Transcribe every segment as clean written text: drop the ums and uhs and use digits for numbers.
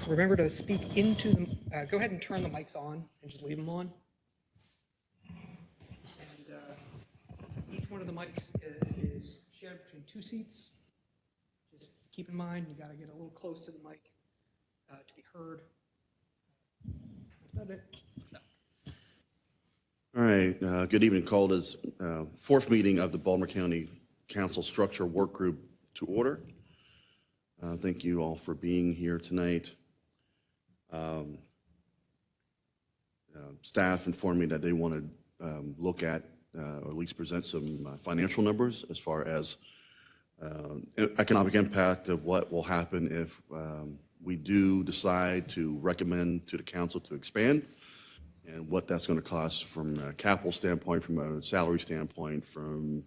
remember to speak into the, go ahead and turn the mics on and just leave them on. And each one of the mics is shared between 2 seats. Just keep in mind, you got to get a little close to the mic to be heard. That's about it. All right, good evening. Called as fourth meeting of the Baltimore County Council Structure Work Group to order. Thank you all for being here tonight. Staff informed me that they want to look at, or at least present some financial numbers as far as economic impact of what will happen if we do decide to recommend to the council to expand, and what that's going to cost from a capital standpoint, from a salary standpoint, from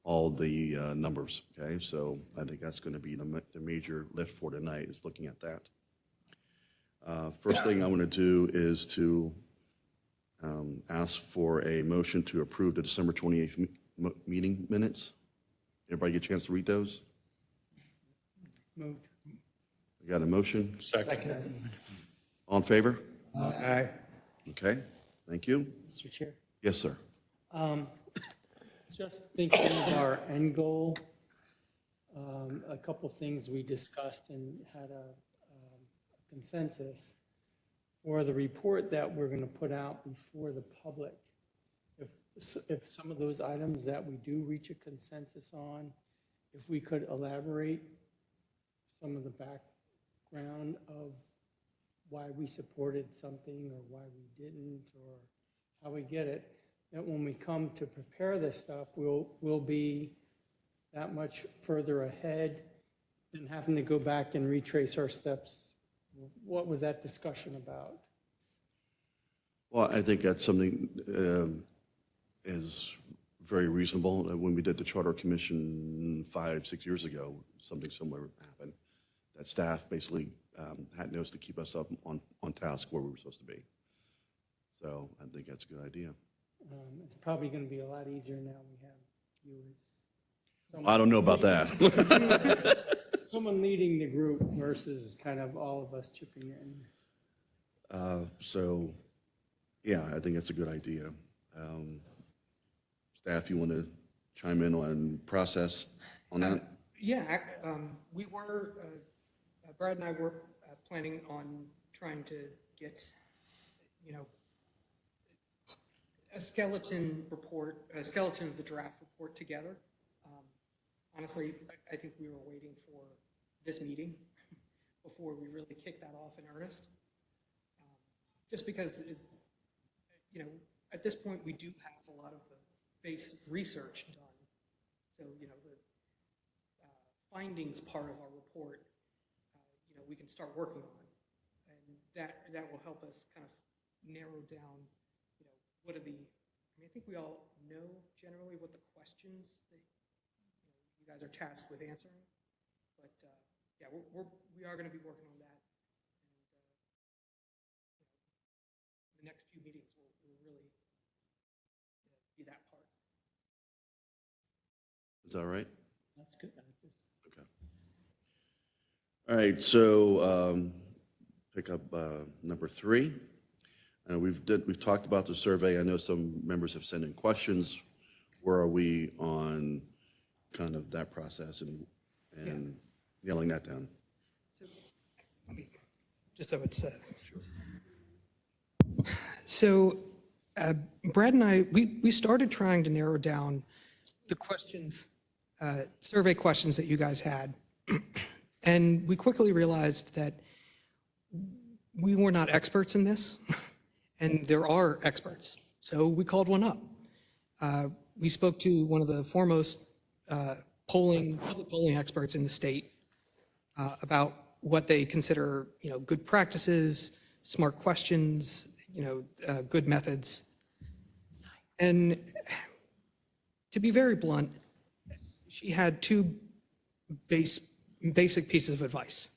all the numbers, okay? So I think that's going to be the major lift for tonight, is looking at that. First thing I want to do is to ask for a motion to approve the December 28th meeting minutes. Everybody get a chance to read those? Moved. We got a motion? Second. All in favor? Aye. Okay, thank you. Mr. Chair, Yes, sir. just thinking of our end goal, a couple things we discussed and had a consensus for the report that we're going to put out before the public. If some of those items that we do reach a consensus on, if we could elaborate some of the background of why we supported something or why we didn't, or how we get it, that when we come to prepare this stuff, we'll be that much further ahead than having to go back and retrace our steps. What was that discussion about? Well, I think that's something is very reasonable. When we did the Charter Commission 5-6 years ago, something similar happened. That staff basically had notes to keep us up on task where we were supposed to be. So I think that's a good idea. It's probably going to be a lot easier now we have you as someone. I don't know about that. Someone leading the group versus kind of all of us chipping in. So, yeah, I think that's a good idea. Staff, you want to chime in on process on that? Yeah, we were, Brad and I were planning on trying to get, a skeleton report, a skeleton of the draft report together. Honestly, I think we were waiting for this meeting before we really kick that off in earnest. Just because, at this point, we do have a lot of the base research done. So, the findings part of our report, we can start working on. And that will help us kind of narrow down, what are the, I think we all know generally what the questions that you guys are tasked with answering. But yeah, we are going to be working on that. And the next few meetings will really be that part. Is that all right? That's good. I like this. Okay. All right, so pick up number 3. We've talked about the survey. I know some members have sent in questions. Where are we on kind of that process and nailing that down? So, let me, just so it's sure. So Brad and I, we started trying to narrow down the questions, survey questions that you guys had. And we quickly realized that we were not experts in this, and there are experts. So we called one up. We spoke to one of the foremost public polling experts in the state about what they consider, good practices, smart questions, good methods. And to be very blunt, she had 2 basic pieces of advice.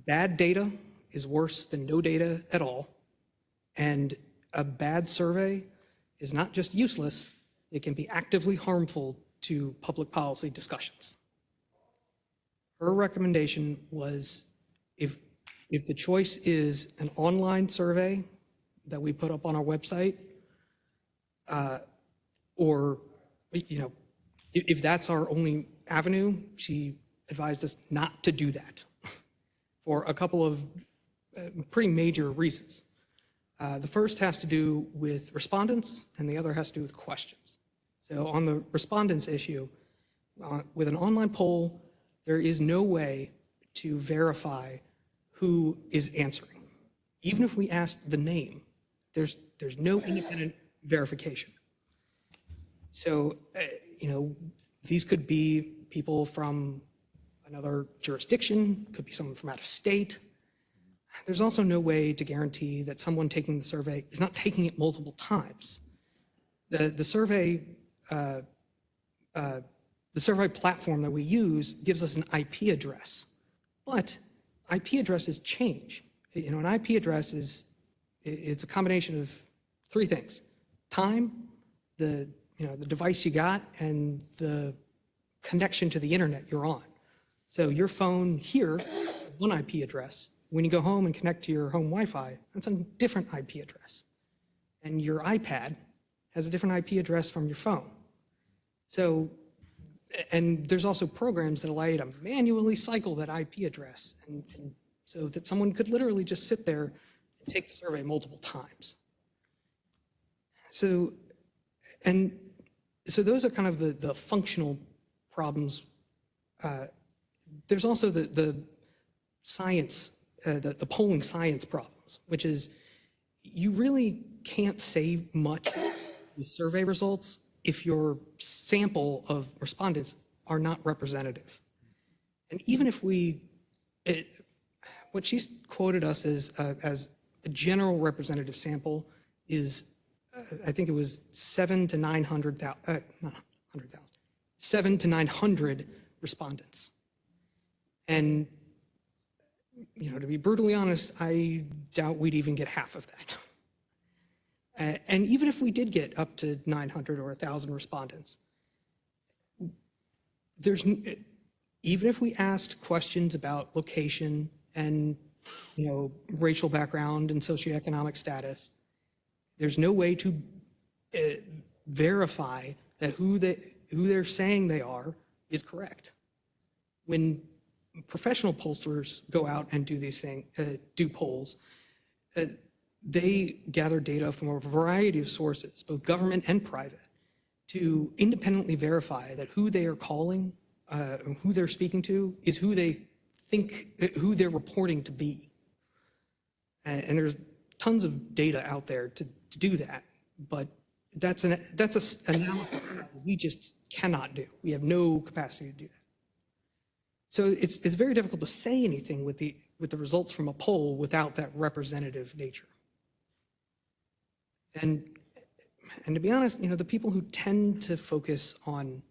Bad data is worse than no data at all, and a bad survey is not just useless, it can be actively harmful to public policy discussions. Her recommendation was, if if the choice is an online survey that we put up on our website, or, you know, if that's our only avenue, she advised us not to do that for a couple of pretty major reasons. The first has to do with respondents, and the other has to do with questions. So on the respondents issue, with an online poll, there is no way to verify who is answering. Even if we asked the name, there's no independent verification. So, you know, these could be people from another jurisdiction, could be someone from out of state. There's also no way to guarantee that someone taking the survey is not taking it multiple times. The survey platform that we use gives us an IP address, but IP addresses change. You know, an IP address it's a combination of three things: time, the device you got, and the connection to the internet you're on. So your phone here is one IP address. When you go home and connect to your home Wi-Fi, that's a different IP address. And your iPad has a different IP address from your phone. So, and there's also programs that allow you to manually cycle that IP address, and so that someone could literally just sit there and take the survey multiple times. So, and so those are kind of the functional problems. There's also the science, the polling science problems, which is you really can't say much with survey results if your sample of respondents are not representative. And even if what she's quoted us as a general representative sample is, I think it was 700 to 900 respondents. And, you know, to be brutally honest, I doubt we'd even get half of that. And even if we did get up to 900 or 1,000 respondents, even if we asked questions about location and, you know, racial background and socioeconomic status, there's no way to verify that who they're saying they are is correct. When professional pollsters go out and do these things, do polls, they gather data from a variety of sources, both government and private, to independently verify that who they are calling, who they're speaking to, is who they think, who they're reporting to be. And there's tons of data out there to do that, but that's an analysis that we just cannot do. We have no capacity to do that. So it's very difficult to say anything with the results from a poll without that representative nature. And to be honest, you know, the people who tend to focus on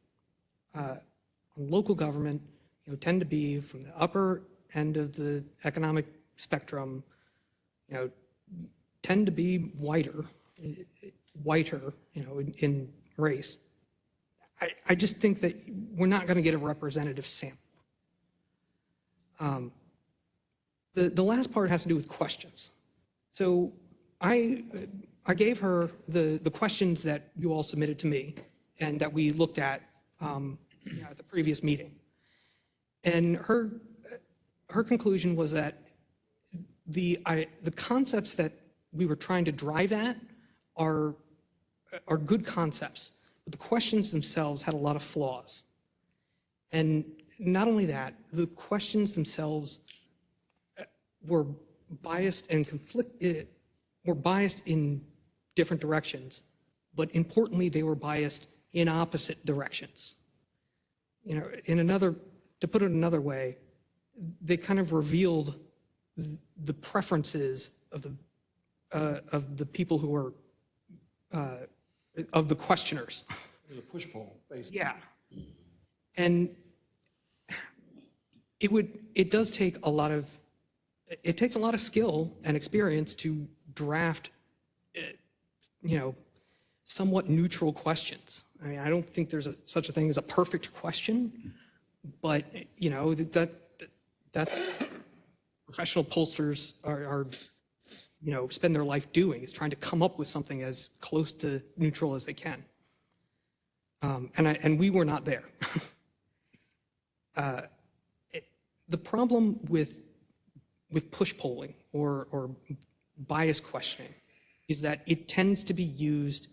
local government, you know, tend to be from the upper end of the economic spectrum, you know, tend to be whiter, you know, in race. I just think that we're not going to get a representative sample. The last part has to do with questions. So I gave her the questions that you all submitted to me and that we looked at at the previous meeting. And her conclusion was that the concepts that we were trying to drive at are good concepts, but the questions themselves had a lot of flaws. And not only that, the questions themselves were biased and were biased in different directions, but importantly, they were biased in opposite directions. You know, to put it another way, they kind of revealed the preferences of the people who were of the questioners. It was a push poll, basically. Yeah, and it does take a lot of skill and experience to draft, you know, somewhat neutral questions. I mean, I don't think there's such a thing as a perfect question, but you know, that's professional pollsters are spend their life doing, is trying to come up with something as close to neutral as they can. And we were not there. The problem with push polling or bias questioning is that it tends to be used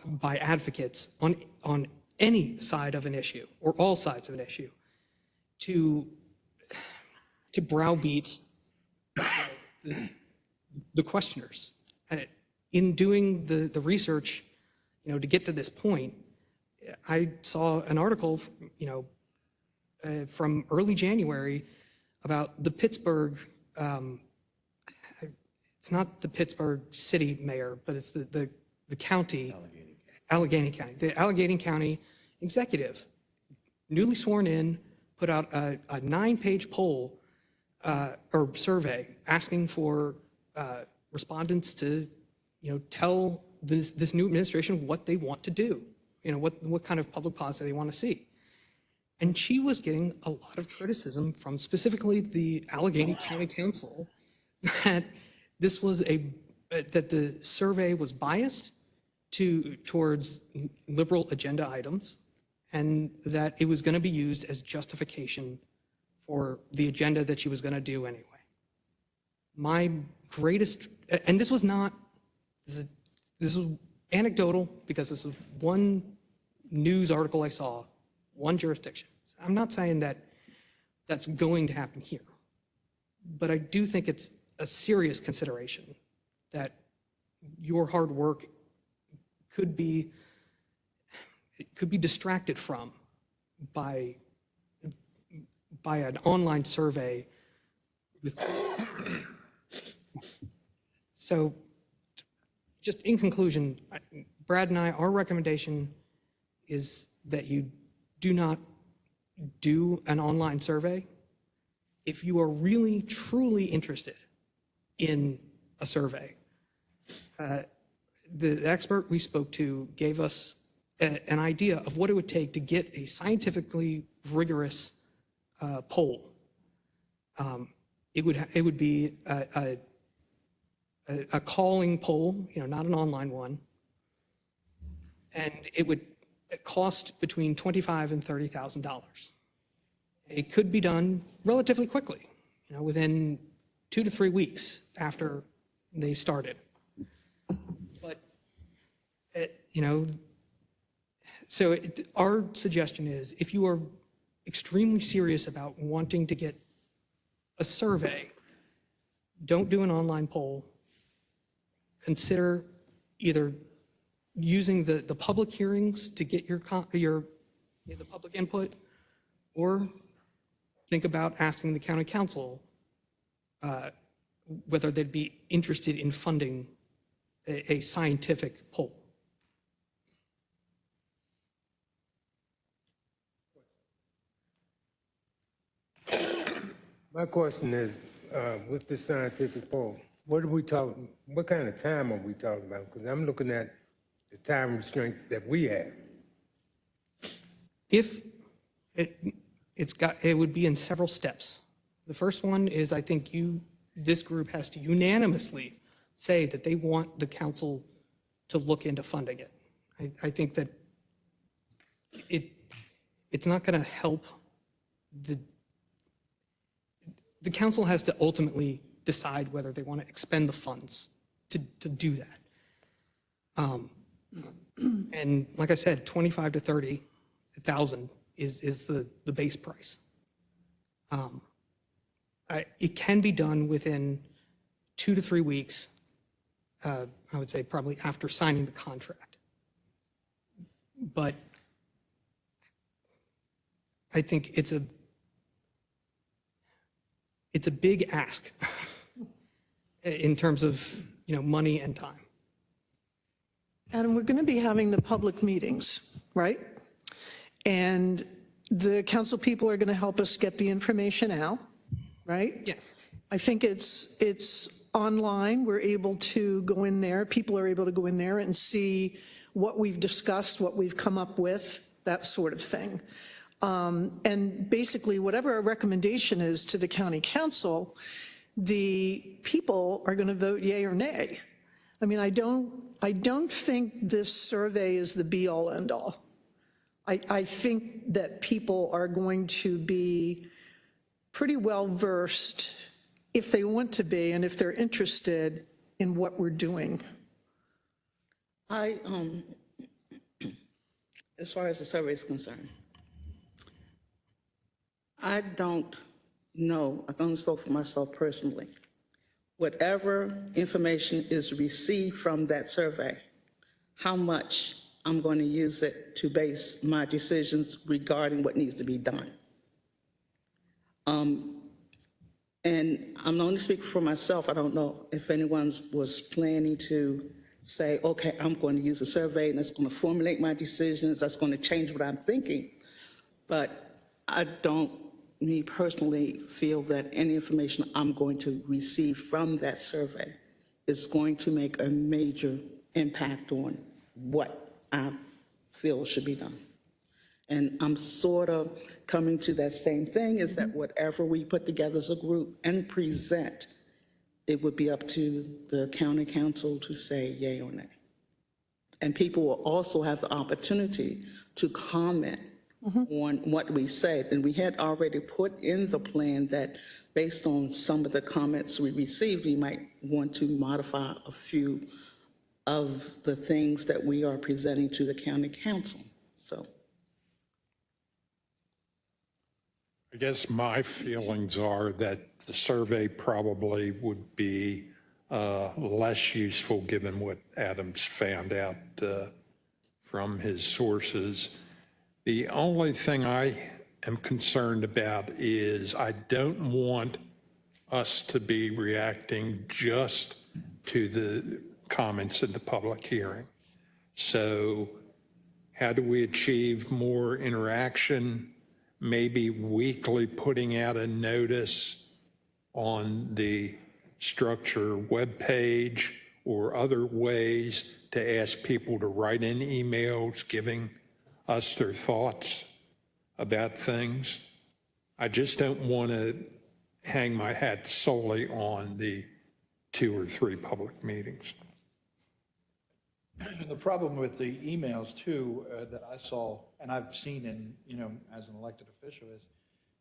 by advocates on any side of an issue or all sides of an issue to browbeat the questioners. In doing the research, to get to this point, I saw an article, from early January about the Pittsburgh, it's not the Pittsburgh city mayor, but it's the county, Allegheny County. The Allegheny County executive, newly sworn in, put out a 9-page poll or survey asking for respondents to, tell this new administration what they want to do, what kind of public policy they want to see. And she was getting a lot of criticism from specifically the Allegheny County Council that that the survey was biased towards liberal agenda items, and that it was going to be used as justification for the agenda that she was going to do anyway. My greatest, and this was anecdotal because this was one news article I saw, one jurisdiction. I'm not saying that that's going to happen here, but I do think it's a serious consideration that your hard work could be distracted from by an online survey with. So just in conclusion, Brad and I, our recommendation is that you do not do an online survey. If you are really, truly interested in a survey, the expert we spoke to gave us an idea of what it would take to get a scientifically rigorous poll. It would be a calling poll, not an online one, and it would cost between $25,000 and $30,000. It could be done relatively quickly, within 2 to 3 weeks after they started. But, so our suggestion is, if you are extremely serious about wanting to get a survey, don't do an online poll. Consider either using the public hearings to get the public input, or think about asking the county council whether they'd be interested in funding a scientific poll. My question is, with the scientific poll, what kind of time are we talking about? Because I'm looking at the time restraints that we have. If it would be in several steps. The first one is, I think this group has to unanimously say that they want the council to look into funding it. I think that it's not going to help. The council has to ultimately decide whether they want to expend the funds to do that. And like I said, 25 to 30,000 is the base price. It can be done within 2 to 3 weeks. I would say probably after signing the contract. But I think it's a big ask in terms of money and time. Adam, we're going to be having the public meetings, right? And the council people are going to help us get the information out, right? Yes. I think it's online. We're able to go in there. People are able to go in there and see what we've discussed, what we've come up with, that sort of thing. And basically, whatever our recommendation is to the county council, the people are going to vote yay or nay. I mean, I don't think this survey is the be-all, end-all. I think that people are going to be pretty well versed, if they want to be, and if they're interested in what we're doing. As far as the survey is concerned, I don't know, I can only speak for myself personally. Whatever information is received from that survey, how much I'm going to use it to base my decisions regarding what needs to be done. And I'm only speaking for myself. I don't know if anyone was planning to say, okay, I'm going to use a survey and that's going to formulate my decisions, that's going to change what I'm thinking. But I don't, me personally, feel that any information I'm going to receive from that survey is going to make a major impact on what I feel should be done. And I'm sort of coming to that same thing, is that whatever we put together as a group and present, it would be up to the county council to say yay or nay. And people will also have the opportunity to comment on what we said. And we had already put in the plan that based on some of the comments we received, we might want to modify a few of the things that we are presenting to the county council. So. I guess my feelings are that the survey probably would be less useful given what Adam's found out from his sources. The only thing I am concerned about is I don't want us to be reacting just to the comments in the public hearing. So how do we achieve more interaction? Maybe weekly putting out a notice on the structure webpage or other ways to ask people to write in emails giving us their thoughts about things. I just don't want to hang my hat solely on the 2 or 3 public meetings. And the problem with the emails too, that I saw, and I've seen in, as an elected official, is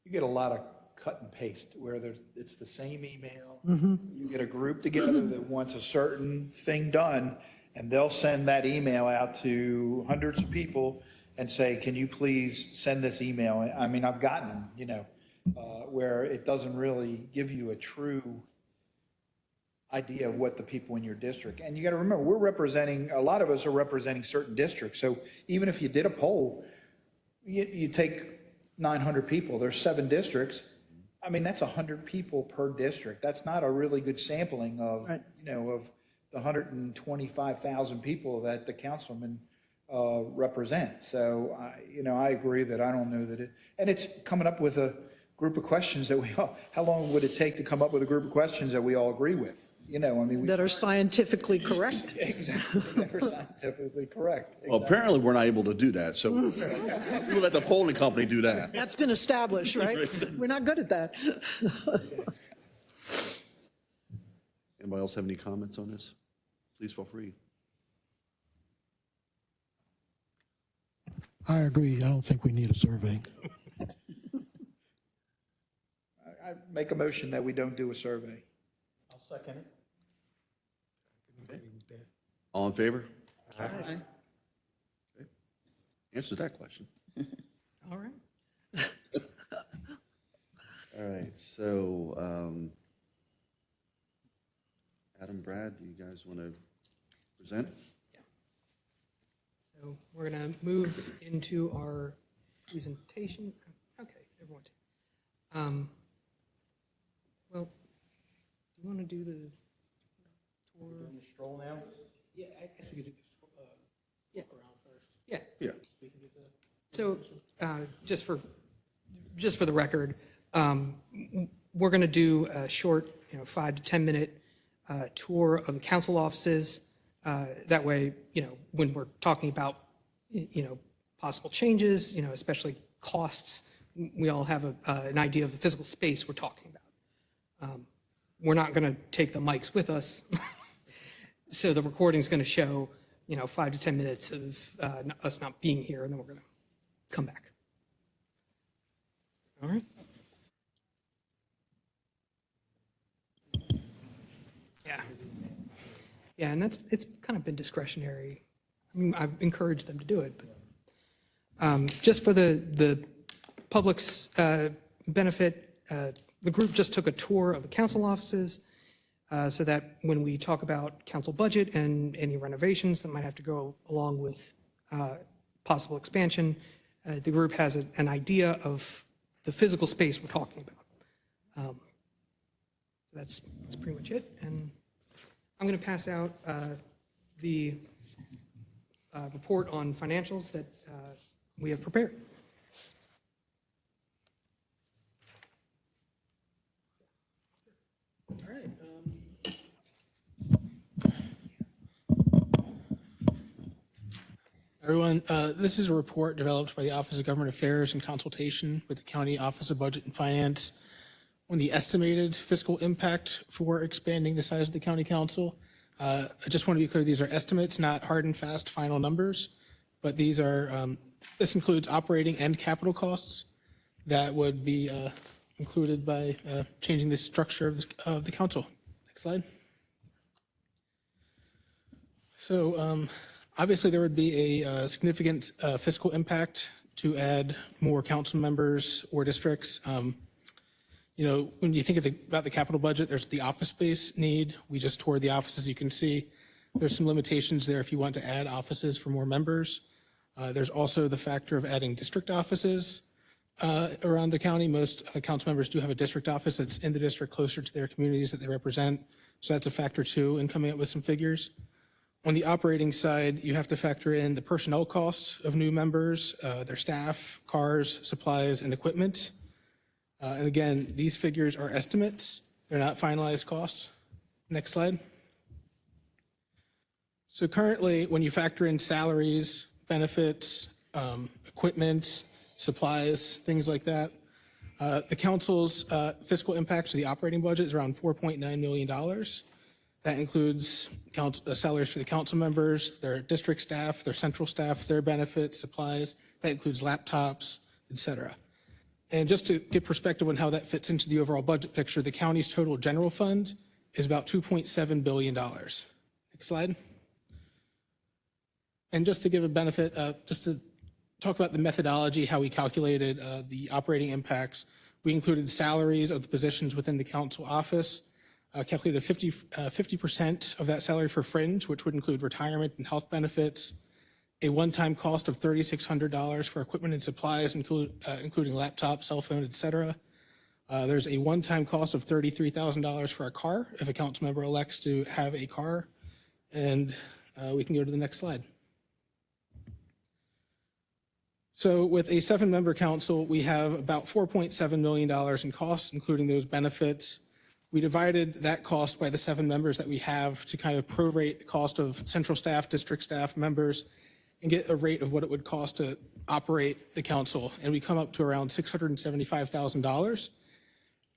you get a lot of cut and paste where it's the same email. You get a group together that wants a certain thing done, and they'll send that email out to hundreds of people and say, can you please send this email? I mean, I've gotten them, where it doesn't really give you a true idea of what the people in your district, and you got to remember, a lot of us are representing certain districts. So even if you did a poll, you take 900 people, there's 7 districts. I mean, that's 100 people per district. That's not a really good sampling of, Right. Of the 125,000 people that the councilman represent. So, I agree that I don't know that and it's coming up with a group of questions that how long would it take to come up with a group of questions that we all agree with? That are scientifically correct. Exactly, that are scientifically correct. Well, apparently, we're not able to do that, so we'll let the polling company do that. That's been established, right? We're not good at that. Anybody else have any comments on this? Please feel free. I agree. I don't think we need a survey. I make a motion that we don't do a survey. I'll second it. All in favor? Aye. Okay. Answer that question. All right. All right, so Adam, Brad, do you guys want to present? So we're going to move into our presentation. Okay, everyone. Well, do you want to do the tour? Stroll now? Yeah, I guess we could do this. Yeah. Around first. Yeah. Yeah. We can do the. So just for the record, we're going to do a short, 5 to 10 minute tour of the council offices. That way, when we're talking about, possible changes, especially costs, we all have an idea of the physical space we're talking about. We're not going to take the mics with us. So the recording's going to show, 5 to 10 minutes of us not being here, and then we're going to come back. All right? Yeah. Yeah, and it's kind of been discretionary. I mean, I've encouraged them to do it, but just for the public's benefit, the group just took a tour of the council offices so that when we talk about council budget and any renovations that might have to go along with possible expansion, the group has an idea of the physical space we're talking about. That's pretty much it. And I'm going to pass out the report on financials that we have prepared. All right. Everyone, this is a report developed by the Office of Government Affairs in consultation with the County Office of Budget and Finance on the estimated fiscal impact for expanding the size of the county council. I just want to be clear, these are estimates, not hard and fast final numbers, but these are, this includes operating and capital costs that would be included by changing the structure of the council. Next slide. So obviously there would be a significant fiscal impact to add more council members or districts. When you think about the capital budget, there's the office space need. We just toured the offices. You can see there's some limitations there if you want to add offices for more members. There's also the factor of adding district offices around the county. Most council members do have a district office that's in the district closer to their communities that they represent. So that's a factor too in coming up with some figures. On the operating side, you have to factor in the personnel cost of new members, their staff, cars, supplies, and equipment. And again, these figures are estimates. They're not finalized costs. Next slide. So currently, when you factor in salaries, benefits, equipment, supplies, things like that, the council's fiscal impact to the operating budget is around $4.9 million. That includes salaries for the council members, their district staff, their central staff, their benefits, supplies. That includes laptops, et cetera. And just to get perspective on how that fits into the overall budget picture, the county's total general fund is about $2.7 billion. Next slide. And just to give a benefit, just to talk about the methodology, how we calculated the operating impacts, we included salaries of the positions within the council office, calculated 50% of that salary for fringe, which would include retirement and health benefits, a one-time cost of $3,600 for equipment and supplies, including laptop, cell phone, et cetera. There's a one-time cost of $33,000 for a car if a council member elects to have a car. And we can go to the next slide. So with a 7-member council, we have about $4.7 million in costs, including those benefits. We divided that cost by the 7 members that we have to kind of prorate the cost of central staff, district staff members, and get a rate of what it would cost to operate the council. And we come up to around $675,000.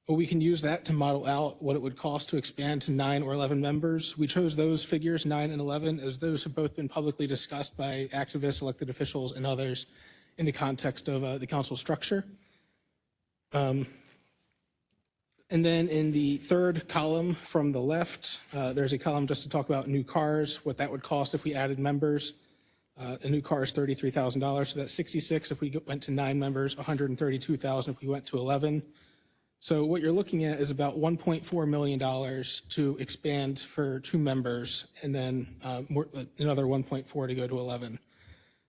But we can use that to model out what it would cost to expand to 9 or 11 members. We chose those figures, 9 and 11, as those have both been publicly discussed by activists, elected officials, and others in the context of the council structure. And then in the third column from the left, there's a column just to talk about new cars, what that would cost if we added members. A new car is $33,000, so that's $66,000 if we went to 9 members, $132,000 if we went to 11. So what you're looking at is about $1.4 million to expand for 2 members, and then another 1.4 to go to 11.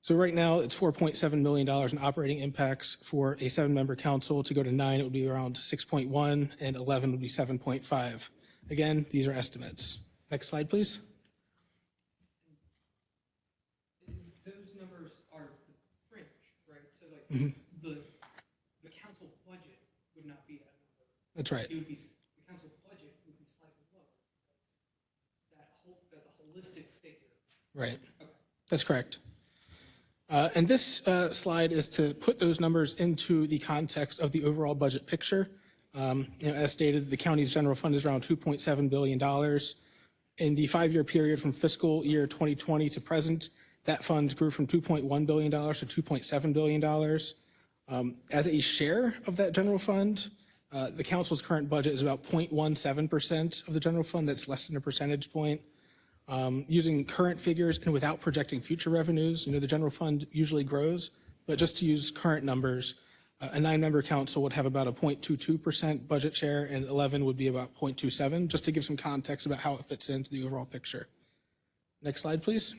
So right now it's $4.7 million in operating impacts for a 7-member council. To go to 9, it would be around 6.1, and 11 would be 7.5. Again, these are estimates. Next slide, please. Those numbers are fringe, right? So like the council budget would not be that number. That's right. It would be, the council budget would be slightly lower. That's a holistic figure. Right. Okay. That's correct. And this slide is to put those numbers into the context of the overall budget picture. As stated, the county's general fund is around $2.7 billion. In the 5-year period from fiscal year 2020 to present, that fund grew from $2.1 billion to $2.7 billion. As a share of that general fund, the council's current budget is about 0.17% of the general fund. That's less than a percentage point. Using current figures and without projecting future revenues, the general fund usually grows, but just to use current numbers, a 9-member council would have about a 0.22% budget share and 11 would be about 0.27, just to give some context about how it fits into the overall picture. Next slide, please.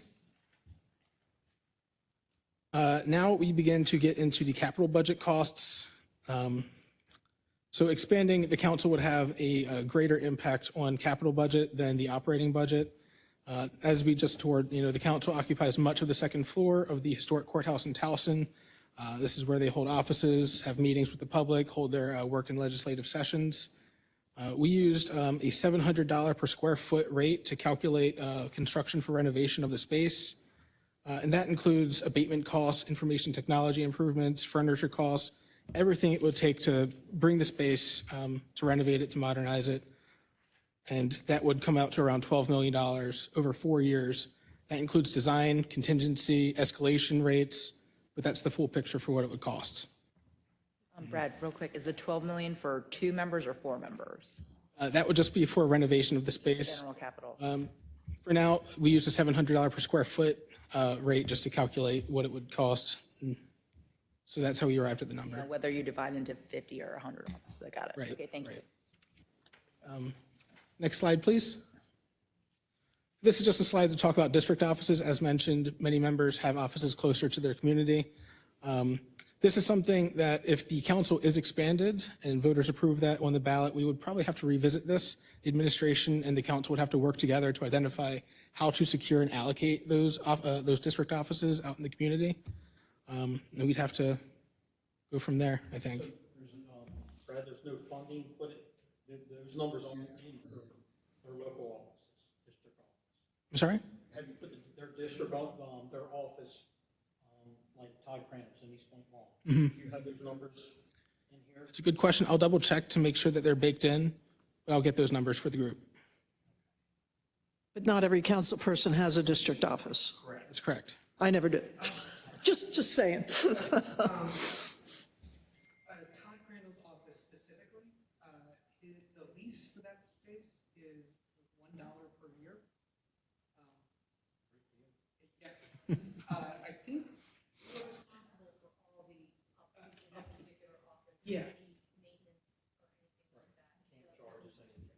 Now we begin to get into the capital budget costs. So expanding the council would have a greater impact on capital budget than the operating budget. As we just toured, the council occupies much of the second floor of the historic courthouse in Towson. This is where they hold offices, have meetings with the public, hold their work and legislative sessions. We used a $700 per square foot rate to calculate construction for renovation of the space. And that includes abatement costs, information technology improvements, furniture costs, everything it would take to bring the space, to renovate it, to modernize it. And that would come out to around $12 million over 4 years. That includes design, contingency, escalation rates, but that's the full picture for what it would cost. Brad, real quick, is the 12 million for 2 members or 4 members? That would just be for renovation of the space. General capital. For now, we use a $700 per square foot rate just to calculate what it would cost. So that's how we arrived at the number. Whether you divide into 50 or 100 offices. I got it. Right, Okay, thank you. Next slide, please. This is just a slide to talk about district offices. As mentioned, many members have offices closer to their community. This is something that if the council is expanded and voters approve that on the ballot, we would probably have to revisit this. The administration and the council would have to work together to identify how to secure and allocate those district offices out in the community. And we'd have to go from there, I think. Brad, there's no funding, but those numbers aren't in for their local offices, district offices. I'm sorry? Have you put their district, their office, like Todd Crandall's in East Point Law? Do you have those numbers in here? It's a good question. I'll double check to make sure that they're baked in, but I'll get those numbers for the group. But not every council person has a district office. Correct. That's correct. I never did. Just saying. Todd Crandall's office specifically, the lease for that space is $1 per year. I think we're responsible for all the that particular office. Yeah. Maintenance or anything like that. Can't charge us anything. Right.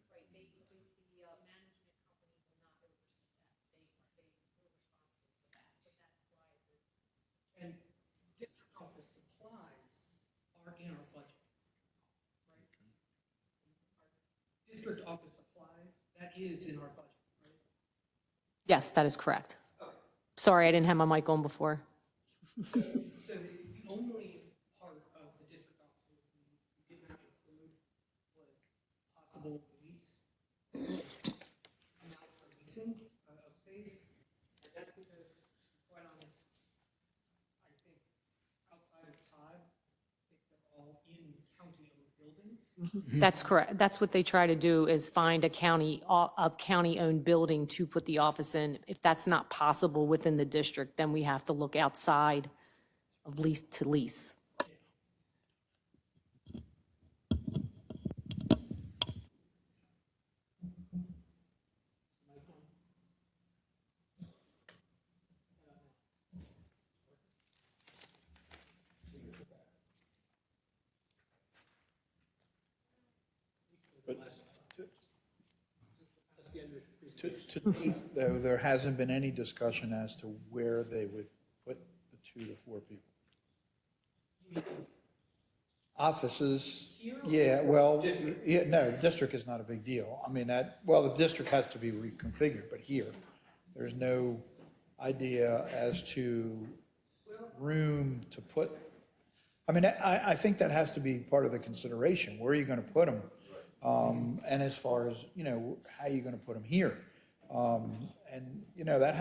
The management company will not oversee that. We're responsible for that. But that's why. And district office supplies are in our budget, right? Our district office supplies, that is in our budget, right? Yes, that is correct. Sorry, I didn't have my mic on before. So the only part of the district offices we did not include was possible lease, amounts for leasing of space. And that's because, quite honest, I think outside of Todd, I think they're all in county-owned buildings. That's correct. That's what they try to do, is find a county-owned building to put the office in. If that's not possible within the district, then we have to look outside of lease to lease. To me, though, there hasn't been any discussion as to where they would put the 2 to 4 people. Offices, yeah, well, yeah, no, district is not a big deal. I mean, the district has to be reconfigured, but here, there's no idea as to room to put. I mean, I think that has to be part of the consideration. Where are you going to put them? And as far as, how are you going to put them here? And, that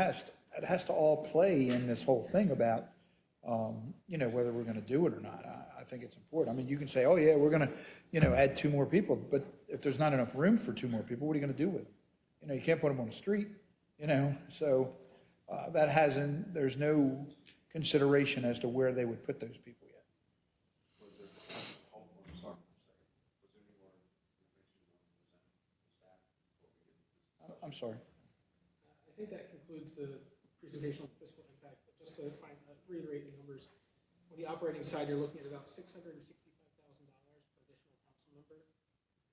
has to all play in this whole thing about you know, whether we're going to do it or not. I think it's important. I mean, you can say, oh, yeah, we're going to, you know, add 2 more people, but if there's not enough room for 2 more people, what are you going to do with them? You know, you can't put them on the street, you know, so there's no consideration as to where they would put those people yet. I'm sorry. I think that concludes the presentation on fiscal impact, but just to reiterate the numbers, on the operating side, you're looking at about $665,000 per additional council member.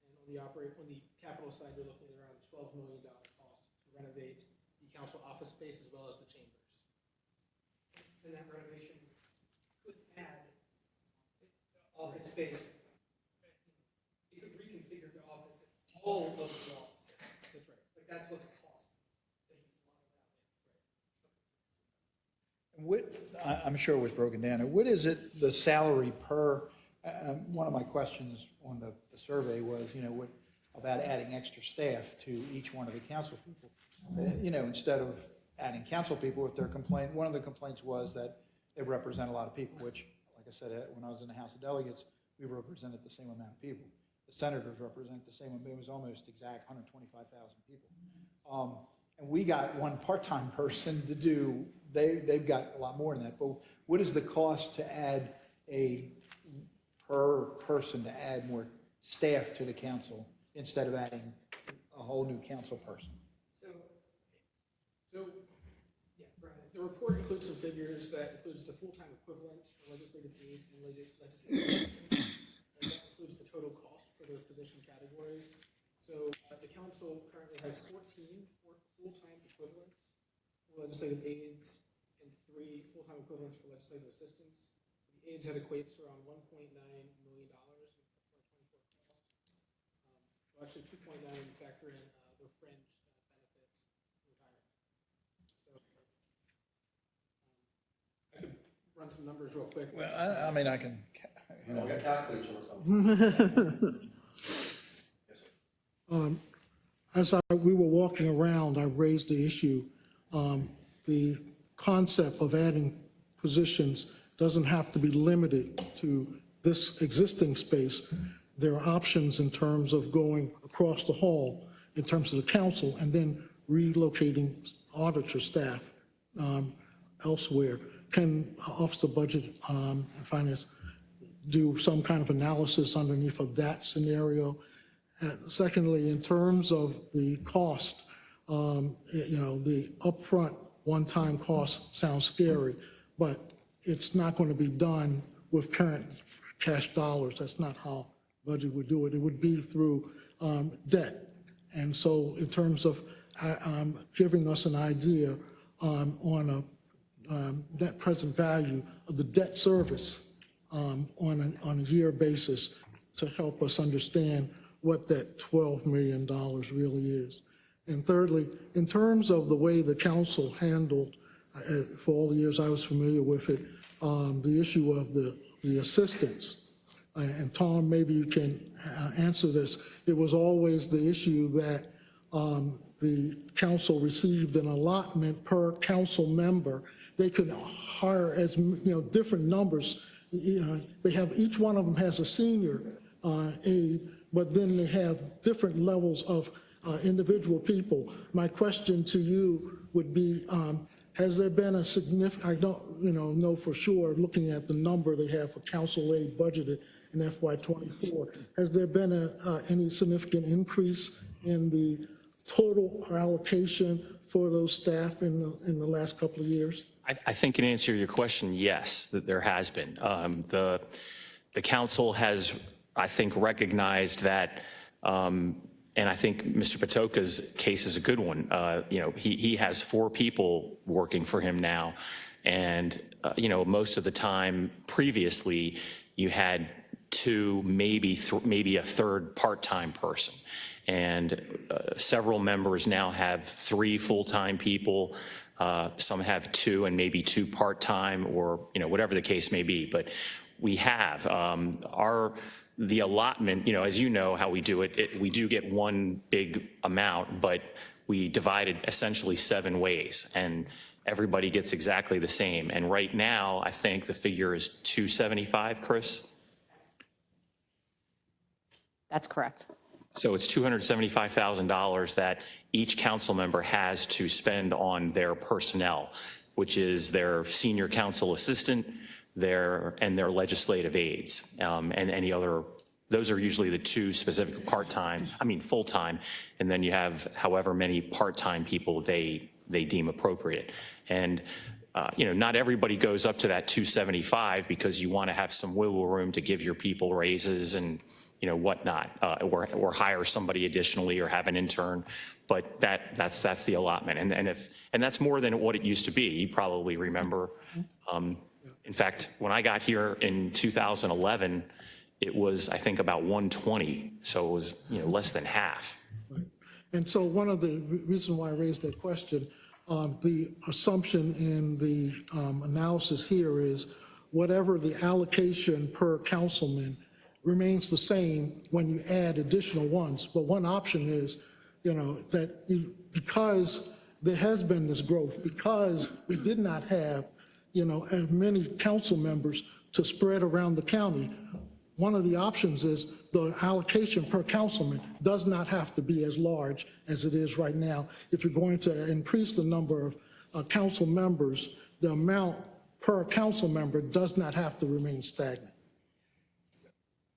And on the capital side, you're looking at around $12 million cost to renovate the council office space as well as the chambers. And that renovation could add office space. You could reconfigure the office, all of the offices. That's right. Like that's what the cost. I'm sure it was broken down. And what is it, the salary per, one of my questions on the survey was, you know, what about adding extra staff to each one of the council people? You know, instead of adding council people, if they're one of the complaints was that they represent a lot of people, which, like I said, when I was in the House of Delegates, we represented the same amount of people. The senators represent the same, it was almost exact 125,000 people. And we got one part-time person to do, they've got a lot more than that. But what is the cost to add per person to add more staff to the council instead of adding a whole new council person? So yeah, Brian, the report includes some figures that includes the full-time equivalents for legislative aides and legislative assistants. And that includes the total cost for those position categories. So the council currently has 14 full-time equivalents for legislative aides and 3 full-time equivalents for legislative assistants. The aides that equates to around $1.9 million in FY24 cost. Well, actually 2.9 when you factor in their fringe benefits and retirement. So I could run some numbers real quick. Well, I mean, I can. You know, As we were walking around, I raised the issue. The concept of adding positions doesn't have to be limited to this existing space. There are options in terms of going across the hall in terms of the council and then relocating auditor staff elsewhere. Can Office of Budget and Finance do some kind of analysis underneath of that scenario? Secondly, in terms of the cost, you know, the upfront one-time cost sounds scary, but it's not going to be done with current cash dollars. That's not how budget would do it. It would be through debt. And so in terms of giving us an idea on a net present value of the debt service on a year basis to help us understand what that $12 million really is. And thirdly, in terms of the way the council handled, for all the years I was familiar with it, the issue of the assistants, and Tom, maybe you can answer this. It was always the issue that the council received an allotment per council member. They could hire as, you know, different numbers. You know, they have, each one of them has a senior aide, but then they have different levels of individual people. My question to you would be, has there been a significant, I don't know for sure, looking at the number they have for council aid budgeted in FY24, has there been any significant increase in the total allocation for those staff in the last couple of years? I think in answer to your question, yes, that there has been. The council has, I think, recognized that, and I think Mr. Patoka's case is a good one. You know, he has 4 people working for him now, and you know, most of the time previously you had 2, maybe a third part-time person, and several members now have 3 full-time people. Some have 2 and maybe 2 part-time, or you know, whatever the case may be. But we have the allotment, you know, as you know how we do it, we do get one big amount, but we divide it essentially 7 ways. And everybody gets exactly the same. And right now, I think the figure is 275, Chris? That's correct. So it's $275,000 that each council member has to spend on their personnel, which is their senior council assistant, and their legislative aides, and any other. Those are usually the two specific full-time, and then you have however many part-time people they deem appropriate. And not everybody goes up to that 275 because you want to have some wiggle room to give your people raises and whatnot, or hire somebody additionally or have an intern. But that's the allotment, and that's more than what it used to be. You probably remember. In fact, when I got here in 2011, it was, I think, about 120. So it was less than half. Right. And so one of the reasons why I raised that question, the assumption in the analysis here is whatever the allocation per councilman remains the same when you add additional ones. But one option is, because there has been this growth, because we did not have, as many council members to spread around the county, one of the options is the allocation per councilman does not have to be as large as it is right now. If you're going to increase the number of council members, the amount per council member does not have to remain stagnant.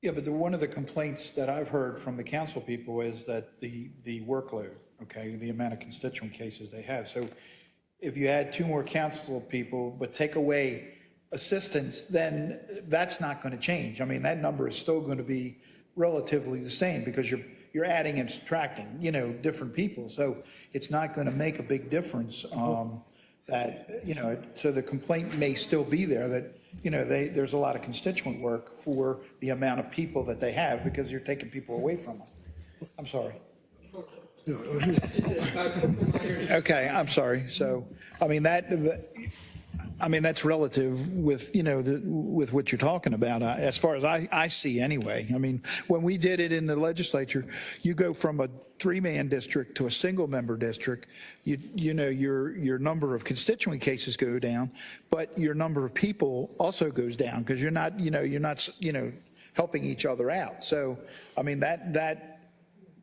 Yeah, but one of the complaints that I've heard from the council people is that the workload, okay, the amount of constituent cases they have. So if you add 2 more council people, but take away assistants, then that's not going to change. I mean, that number is still going to be relatively the same because you're adding and subtracting, different people. So it's not going to make a big difference. So the complaint may still be there that, there's a lot of constituent work for the amount of people that they have because you're taking people away from them. I'm sorry. Okay, I'm sorry. So, that's relative with, with what you're talking about, as far as I see anyway. When we did it in the legislature, you go from a 3-man district to a single-member district, your number of constituent cases go down, but your number of people also goes down because you're not helping each other out. So, that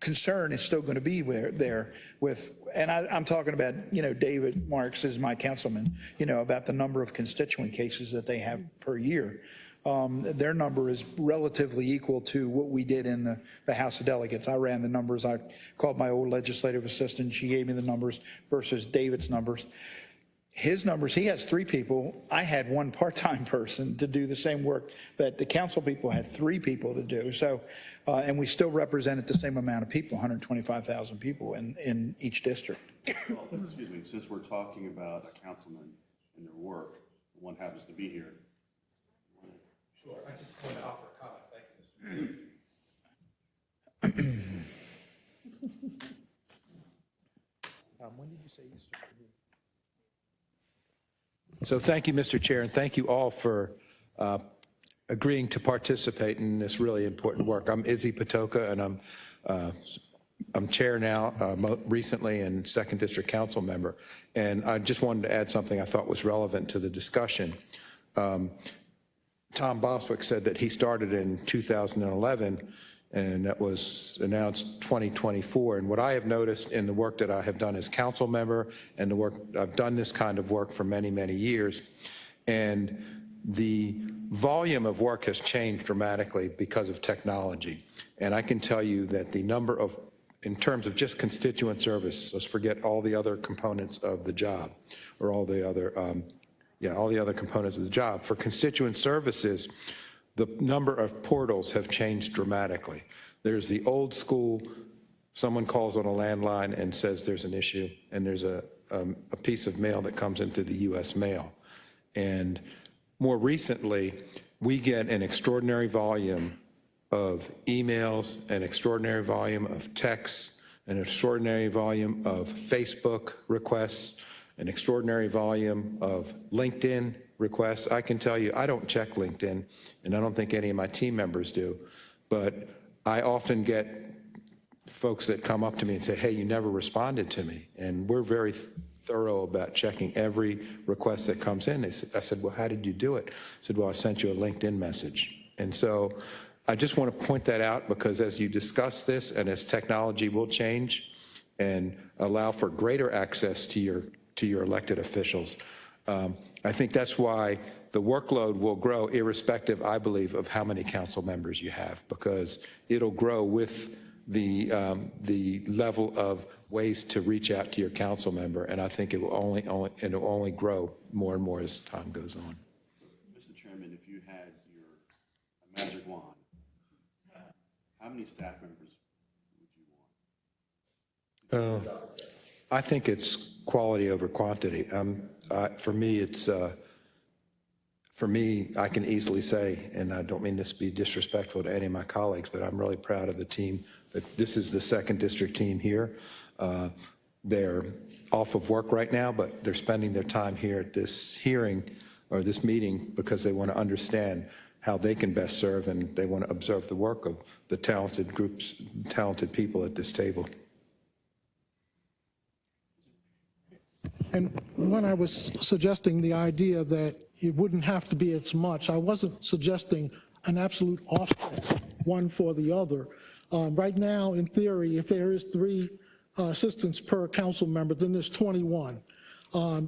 concern is still going to be there with, and I'm talking about, David Marks is my councilman, about the number of constituent cases that they have per year. Their number is relatively equal to what we did in the House of Delegates. I ran the numbers. I called my old legislative assistant. She gave me the numbers versus David's numbers. His numbers, he has 3 people. I had 1 part-time person to do the same work that the council people had 3 people to do. So, and we still represented the same amount of people, 125,000 people in each district. Well, excuse me, since we're talking about a councilman and their work, one happens to be here. Sure, I just want to offer a comment. Thank you, Mr. When did you say you started? So thank you, Mr. Chair, and thank you all for agreeing to participate in this really important work. I'm Izzy Patoka, and I'm chair now, recently, and 2nd District Council member. And I just wanted to add something I thought was relevant to the discussion. Tom Boswick said that he started in 2011, and that was announced 2024. And what I have noticed in the work that I have done as council member and the work, I've done this kind of work for many, many years, and the volume of work has changed dramatically because of technology. And I can tell you that the number of, in terms of just constituent service, let's forget all the other components of the job, or all the other, all the other components of the job. For constituent services, the number of portals have changed dramatically. There's the old school, someone calls on a landline and says there's an issue, and there's a piece of mail that comes in through the U.S. mail. And more recently, we get an extraordinary volume of emails, an extraordinary volume of texts, an extraordinary volume of Facebook requests, an extraordinary volume of LinkedIn requests. I can tell you, I don't check LinkedIn, and I don't think any of my team members do, but I often get folks that come up to me and say, hey, you never responded to me. And we're very thorough about checking every request that comes in. I said, well, how did you do it? I said, well, I sent you a LinkedIn message. And so I just want to point that out because as you discuss this and as technology will change and allow for greater access to your elected officials, I think that's why the workload will grow irrespective, I believe, of how many council members you have, because it'll grow with the level of ways to reach out to your council member, and I think it will only grow more and more as time goes on. Mr. Chairman, if you had a magic wand, how many staff members would you want? I think it's quality over quantity. For me, I can easily say, and I don't mean this to be disrespectful to any of my colleagues, but I'm really proud of the team. That this is the 2nd District team here. They're off of work right now, but they're spending their time here at this hearing or this meeting because they want to understand how they can best serve, and they want to observe the work of the talented groups, talented people at this table. And when I was suggesting the idea that it wouldn't have to be as much, I wasn't suggesting an absolute offset, one for the other. Right now, in theory, if there is 3 assistants per council member, then there's 21.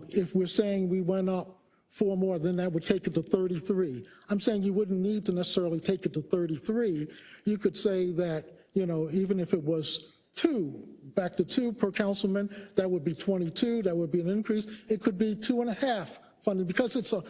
If we're saying we went up 4 more, then that would take it to 33. I'm saying you wouldn't need to necessarily take it to 33. You could say that, you know, even if it was 2, back to 2 per councilman, that would be 22, that would be an increase. It could be 2.5 funding because it's an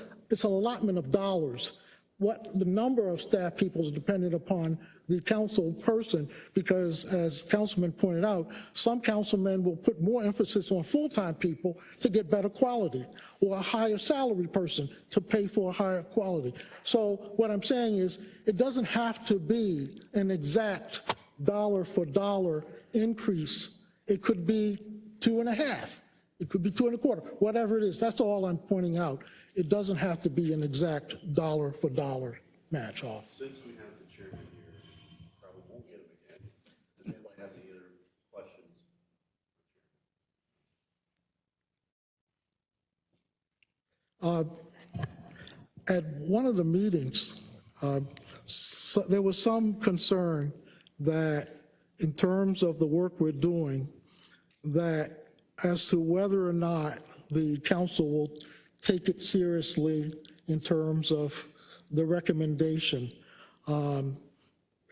allotment of dollars. What the number of staff people is dependent upon the council person, because as Councilman pointed out, some councilmen will put more emphasis on full-time people to get better quality, or a higher salary person to pay for a higher quality. So what I'm saying is it doesn't have to be an exact dollar for dollar increase. It could be 2.5. It could be 2.25, whatever it is. That's all I'm pointing out. It doesn't have to be an exact dollar for dollar match off. Since we have the chairman here, probably won't get him again. Does anybody have any other questions? At one of the meetings, there was some concern that in terms of the work we're doing, that as to whether or not the council will take it seriously in terms of the recommendation,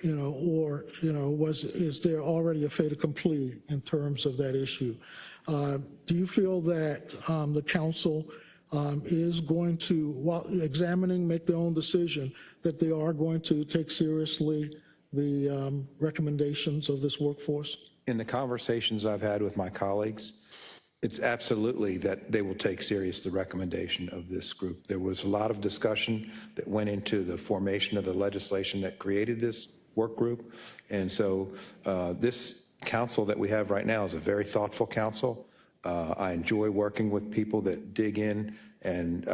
is there already a fait accompli in terms of that issue? Do you feel that the council is going to, while examining, make their own decision, that they are going to take seriously the recommendations of this workforce? In the conversations I've had with my colleagues, it's absolutely that they will take serious the recommendation of this group. There was a lot of discussion that went into the formation of the legislation that created this work group. And so this council that we have right now is a very thoughtful council. I enjoy working with people that dig in and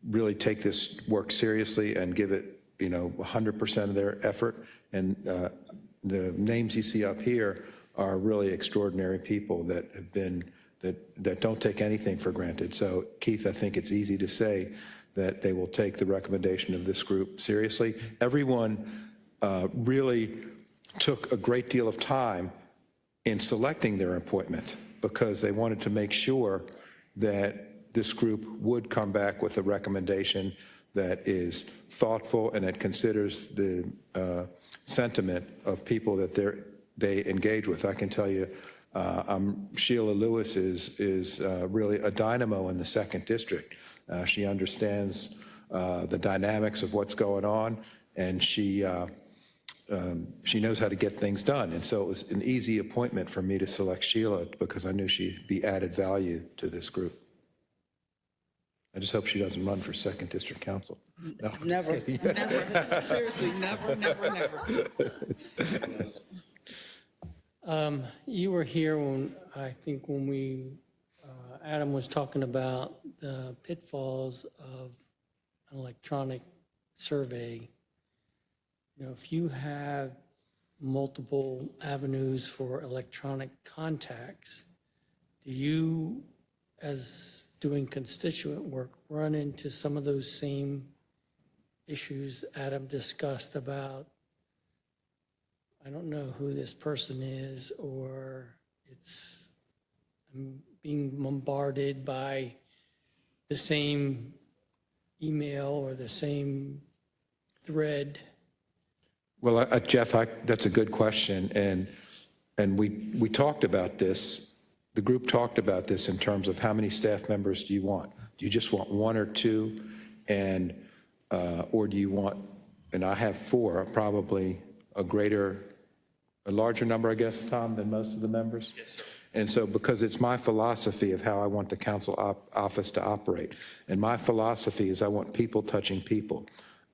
really take this work seriously and give it, 100% of their effort. And the names you see up here are really extraordinary people that have been, that don't take anything for granted. So Keith, I think it's easy to say that they will take the recommendation of this group seriously. Everyone really took a great deal of time in selecting their appointment because they wanted to make sure that this group would come back with a recommendation that is thoughtful and that considers the sentiment of people that they engage with. I can tell you, Sheila Lewis is really a dynamo in the 2nd District. She understands the dynamics of what's going on, and she knows how to get things done. And so it was an easy appointment for me to select Sheila because I knew she'd be added value to this group. I just hope she doesn't run for 2nd District Council. No, Never, never. Seriously, never, never, never. You were here when Adam was talking about the pitfalls of an electronic survey. If you have multiple avenues for electronic contacts, do you as doing constituent work, run into some of those same issues Adam discussed about, I don't know who this person is, or I'm being bombarded by the same email or the same thread? Well, Jeff, that's a good question, and we talked about this. The group talked about this in terms of how many staff members do you want? Do you just want one or two, and or do you want? And I have 4, probably a larger number, I guess, Tom, than most of the members. Yes, sir. And so, because it's my philosophy of how I want the council office to operate, and my philosophy is I want people touching people.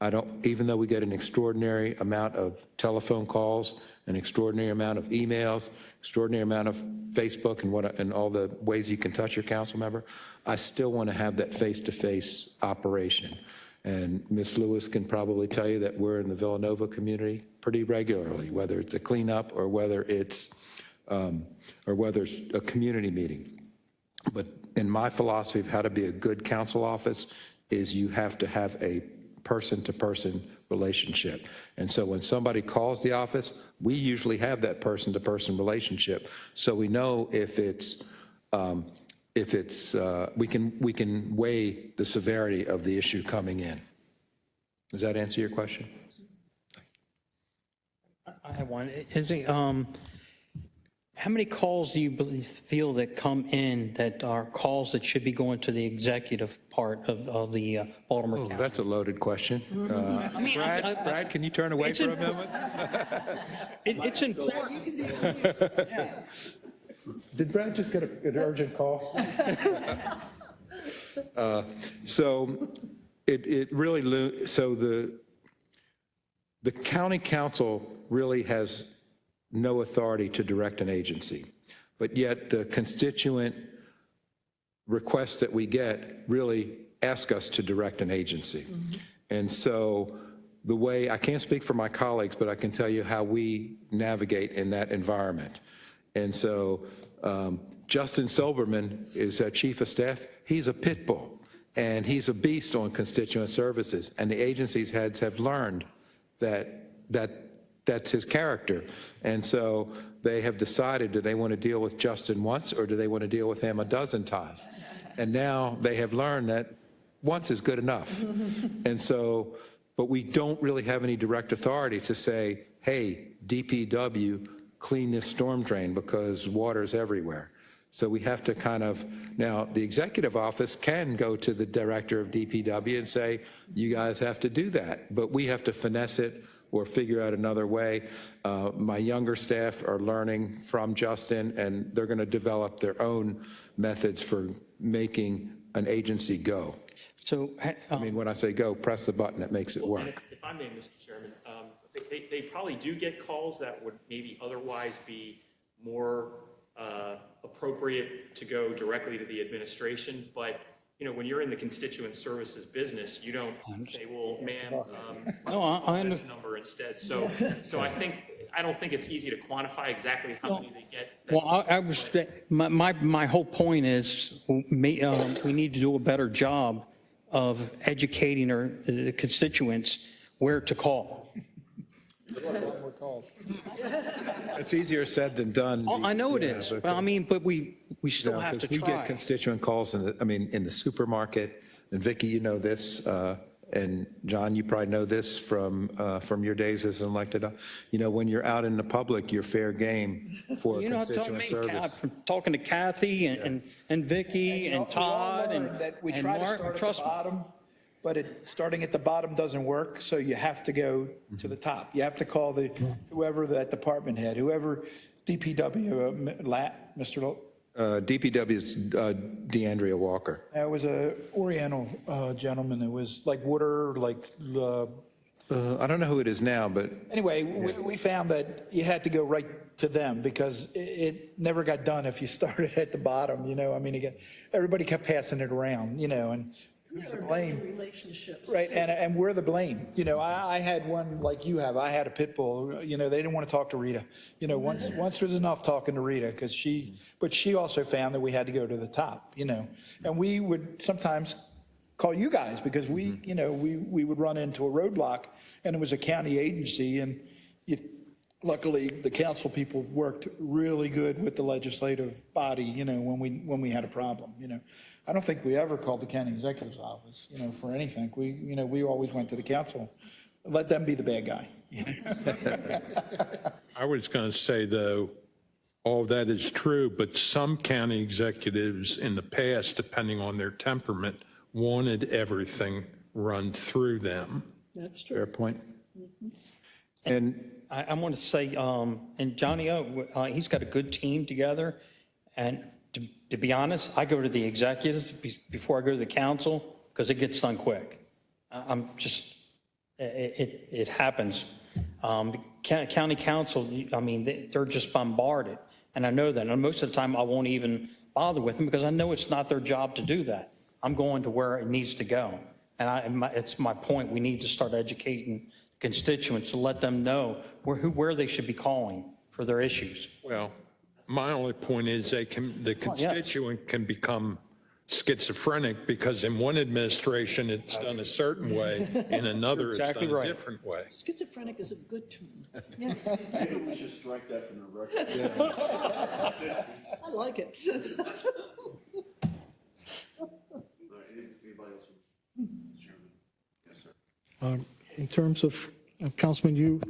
I don't, even though we get an extraordinary amount of telephone calls, an extraordinary amount of emails, extraordinary amount of Facebook and all the ways you can touch your council member, I still want to have that face-to-face operation. And Ms. Lewis can probably tell you that we're in the Villanova community pretty regularly, whether it's a cleanup or whether it's a community meeting. But in my philosophy of how to be a good council office is you have to have a person-to-person relationship. And so when somebody calls the office, we usually have that person-to-person relationship. So we know if we can weigh the severity of the issue coming in. Does that answer your question? I have one. How many calls do you feel that come in that are calls that should be going to the executive part of the Baltimore County? That's a loaded question. Brad, can you turn away for a moment? It's important. Did Brad just get an urgent call? So it really, so the county council really has no authority to direct an agency, but yet the constituent requests that we get really ask us to direct an agency. And so the way, I can't speak for my colleagues, but I can tell you how we navigate in that environment. And so Justin Silberman is our chief of staff. He's a pit bull, and he's a beast on constituent services. And the agency's heads have learned that's his character. And so they have decided, do they want to deal with Justin once, or do they want to deal with him a dozen times? And now they have learned that once is good enough. And so, but we don't really have any direct authority to say, hey, DPW, clean this storm drain because water's everywhere. So we have to kind of, now the executive office can go to the director of DPW and say, you guys have to do that, but we have to finesse it or figure out another way. My younger staff are learning from Justin, and they're going to develop their own methods for making an agency go. So, I mean, when I say go, press the button that makes it work. If I may, Mr. Chairman, they probably do get calls that would maybe otherwise be more appropriate to go directly to the administration, but when you're in the constituent services business, you don't say, well, ma'am, I this number instead. So I don't think it's easy to quantify exactly how many they get. Well, my whole point is we need to do a better job of educating the constituents where to call. It's easier said than done. I know it is. Well, I mean, but we still have to try. We get constituent calls in the supermarket, and Vicki, you know this, and John, you probably know this from your days as an elected. When you're out in the public, you're fair game for constituent service. From talking to Kathy and Vicki and Todd and that we try to Mark, start at trust the me. bottom, but starting at the bottom doesn't work, so you have to go to the top. You have to call whoever that department head, whoever DPW, Mr. DPW is DeAndrea Walker. That was a Oriental gentleman that was like water, like. I don't know who it is now, but. Anyway, we found that you had to go right to them because it never got done if you started at the bottom, I mean, everybody kept passing it around, and who's to blame? Relationships. Right, and we're the blame. You know, I had one like you have. I had a pit bull. You know, they didn't want to talk to Rita. You know, once there's enough talking to Rita, because but she also found that we had to go to the top. You know, and we would sometimes call you guys because we would run into a roadblock, and it was a county agency, and luckily the council people worked really good with the legislative body. You know, when we had a problem. You know. I don't think we ever called the county executive's office, you know, for anything. We always went to the council. Let them be the bad guy. You know? I was going to say, though, all that is true, but some county executives in the past, depending on their temperament, wanted everything run through them. That's true. Fair point. And I want to say, and Johnny O, he's got a good team together, and to be honest, I go to the executives before I go to the council because it gets done quick. I'm just, it happens. The county council, I mean, they're just bombarded. And I know that. And most of the time I won't even bother with them because I know it's not their job to do that. I'm going to where it needs to go. And it's my point. We need to start educating constituents to let them know where they should be calling for their issues. Well, my only point is the constituent can become schizophrenic because in one administration it's done a certain way, in another it's done a different way. Schizophrenic is a good term. Yes. Maybe we should strike that from the record. I like it. Anybody else? Chairman? Yes, sir. In terms of, Councilman, you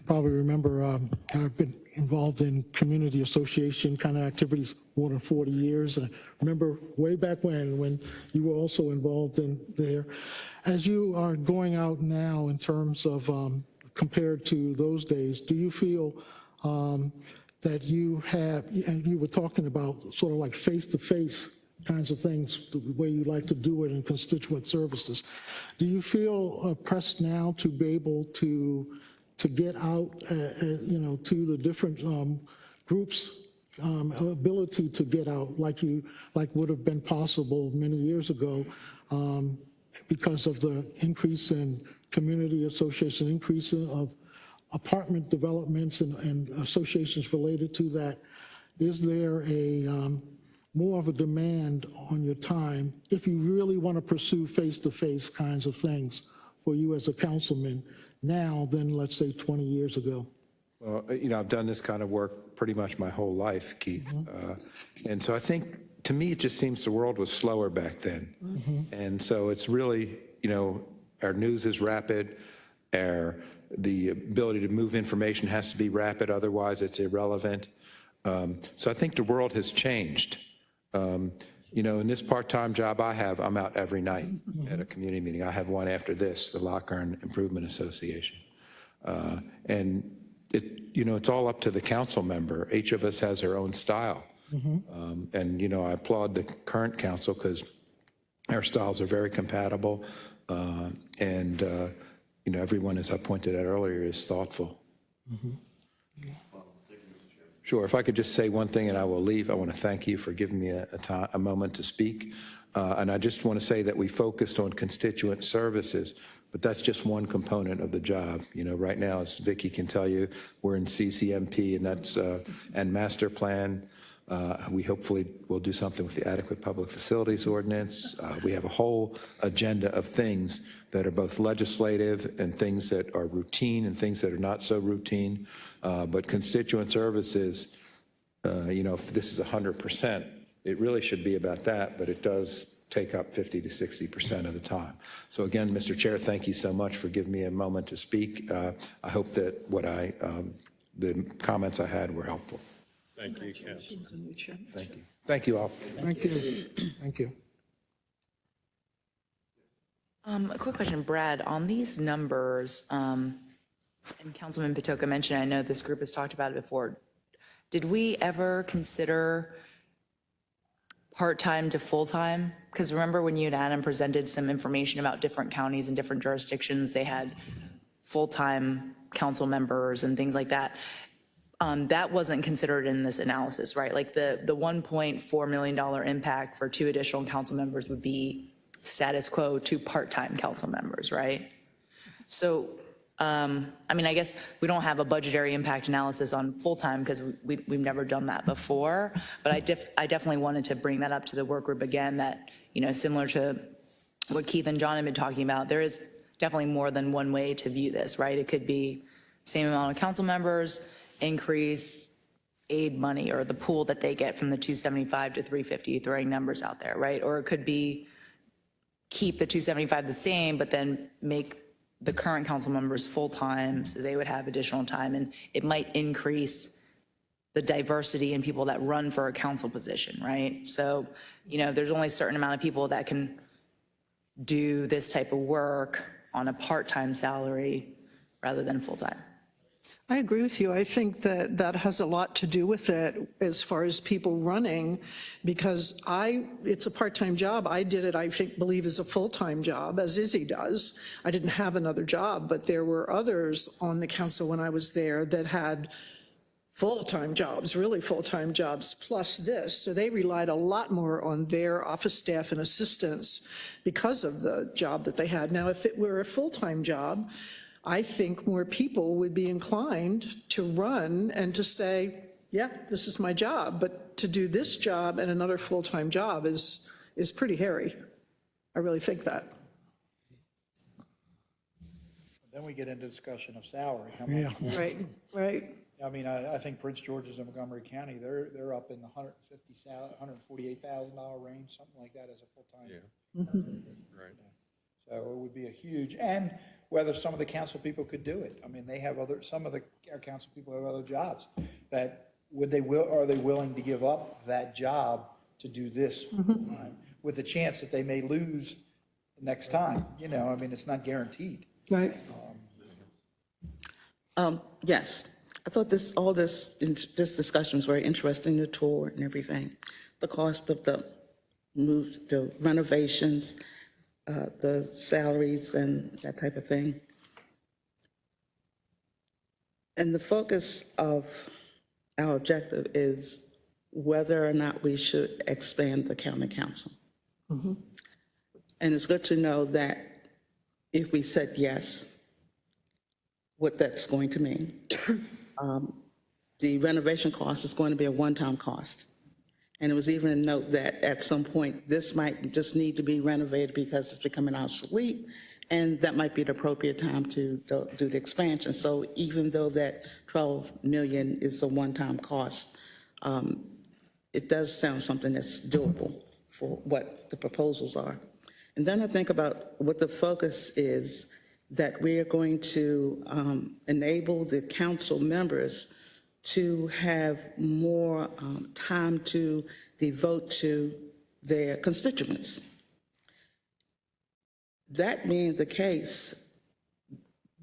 probably remember I've been involved in community association kind of activities more than 40 years. I remember way back when you were also involved in there. As you are going out now in terms of compared to those days, do you feel that you have, and you were talking about sort of like face-to-face kinds of things, the way you like to do it in constituent services. Do you feel pressed now to be able to get out, to the different groups, ability to get out like would have been possible many years ago because of the increase in community association, increase of apartment developments and associations related to that? Is there more of a demand on your time if you really want to pursue face-to-face kinds of things for you as a councilman now than, let's say, 20 years ago? Well, I've done this kind of work pretty much my whole life, Keith. And so I think, to me, it just seems the world was slower back then. And so it's really, our news is rapid, the ability to move information has to be rapid, otherwise it's irrelevant. So I think the world has changed. In this part-time job I have, I'm out every night at a community meeting. I have one after this, the Lockern Improvement Association. And it's all up to the council member. Each of us has our own style. And I applaud the current council because our styles are very compatible. And everyone, as I pointed out earlier, is thoughtful. Sure. If I could just say one thing and I will leave, I want to thank you for giving me a moment to speak. And I just want to say that we focused on constituent services, but that's just one component of the job. Right now, as Vicki can tell you, we're in CCMP and master plan. We hopefully will do something with the adequate public facilities ordinance. We have a whole agenda of things that are both legislative and things that are routine and things that are not so routine. But constituent services, if this is 100%, it really should be about that, but it does take up 50 to 60% of the time. So again, Mr. Chair, thank you so much for giving me a moment to speak. I hope that the comments I had were helpful. Thank you, Councilman. Thank you. Thank you all. Thank you. Thank you. A quick question, Brad, on these numbers, and Councilman Patoka mentioned, I know this group has talked about it before, did we ever consider part-time to full-time? Because remember when you and Adam presented some information about different counties and different jurisdictions, they had full-time council members and things like that. That wasn't considered in this analysis, right? Like the $1.4 million impact for 2 additional council members would be status quo to part-time council members, right? So, I mean, I guess we don't have a budgetary impact analysis on full-time because we've never done that before, but I definitely wanted to bring that up to the work group again, that, you know, similar to what Keith and John have been talking about, there is definitely more than one way to view this, right? It could be same amount of council members, increase aid money or the pool that they get from the 275 to 350, throwing numbers out there, right? Or it could be keep the 275 the same, but then make the current council members full-time, so they would have additional time, and it might increase the diversity in people that run for a council position, right? So, you know, there's only a certain amount of people that can do this type of work on a part-time salary rather than full-time. I agree with you. I think that that has a lot to do with it as far as people running, because it's a part-time job. I did it, I believe, as a full-time job, as Izzy does. I didn't have another job, but there were others on the council when I was there that had full-time jobs, really full-time jobs, plus this. So they relied a lot more on their office staff and assistants because of the job that they had. Now, if it were a full-time job, I think more people would be inclined to run and to say, yeah, this is my job. But to do this job and another full-time job is pretty hairy. I really think that. Then we get into discussion of salary. How much? Right, right. I mean, I think Prince George's and Montgomery County, they're up in the $148,000 range, something like that as a full-time. Yeah. Right. So it would be a huge, and whether some of the council people could do it. I mean, they have some of our council people have other jobs that are they willing to give up that job to do this full-time with the chance that they may lose the next time? You know, I mean, it's not guaranteed. Right. Yes, I thought this discussion was very interesting, the tour and everything, the cost of the renovations, the salaries and that type of thing. And the focus of our objective is whether or not we should expand the county council. And it's good to know that if we said yes, what that's going to mean. The renovation cost is going to be a one-time cost. And it was even a note that at some point, this might just need to be renovated because it's becoming obsolete, and that might be the appropriate time to do the expansion. So even though that $12 million is a one-time cost, it does sound something that's doable for what the proposals are. And then I think about what the focus is, that we are going to enable the council members to have more time to devote to their constituents. That being the case,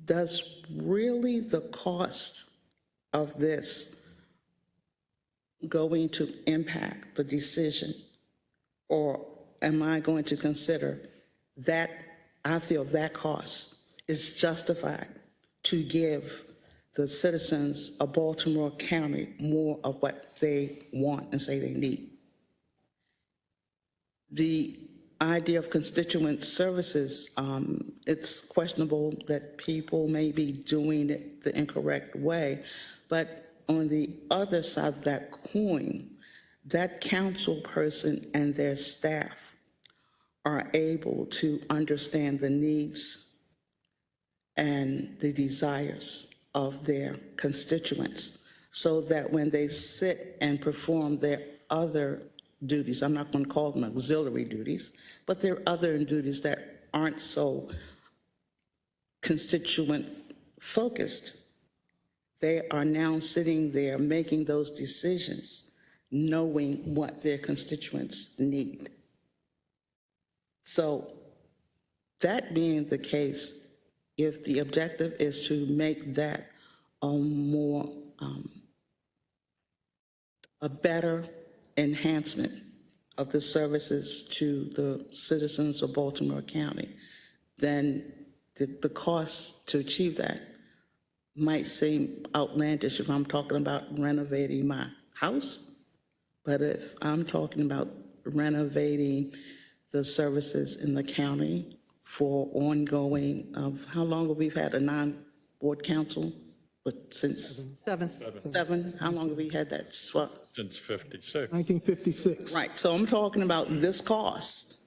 does really the cost of this going to impact the decision? Or am I going to consider that I feel that cost is justified to give the citizens of Baltimore County more of what they want and say they need? The idea of constituent services, it's questionable that people may be doing it the incorrect way, but on the other side of that coin, that council person and their staff are able to understand the needs and the desires of their constituents, so that when they sit and perform their other duties, I'm not going to call them auxiliary duties, but there are other duties that aren't so constituent focused, they are now sitting there making those decisions, knowing what their constituents need. So that being the case, if the objective is to make that a better enhancement of the services to the citizens of Baltimore County, then the cost to achieve that might seem outlandish if I'm talking about renovating my house. But if I'm talking about renovating the services in the county for ongoing of, how long have we had a non-board council? But since 7, how long have we had that? Since 56. 1956. Right, so I'm talking about this cost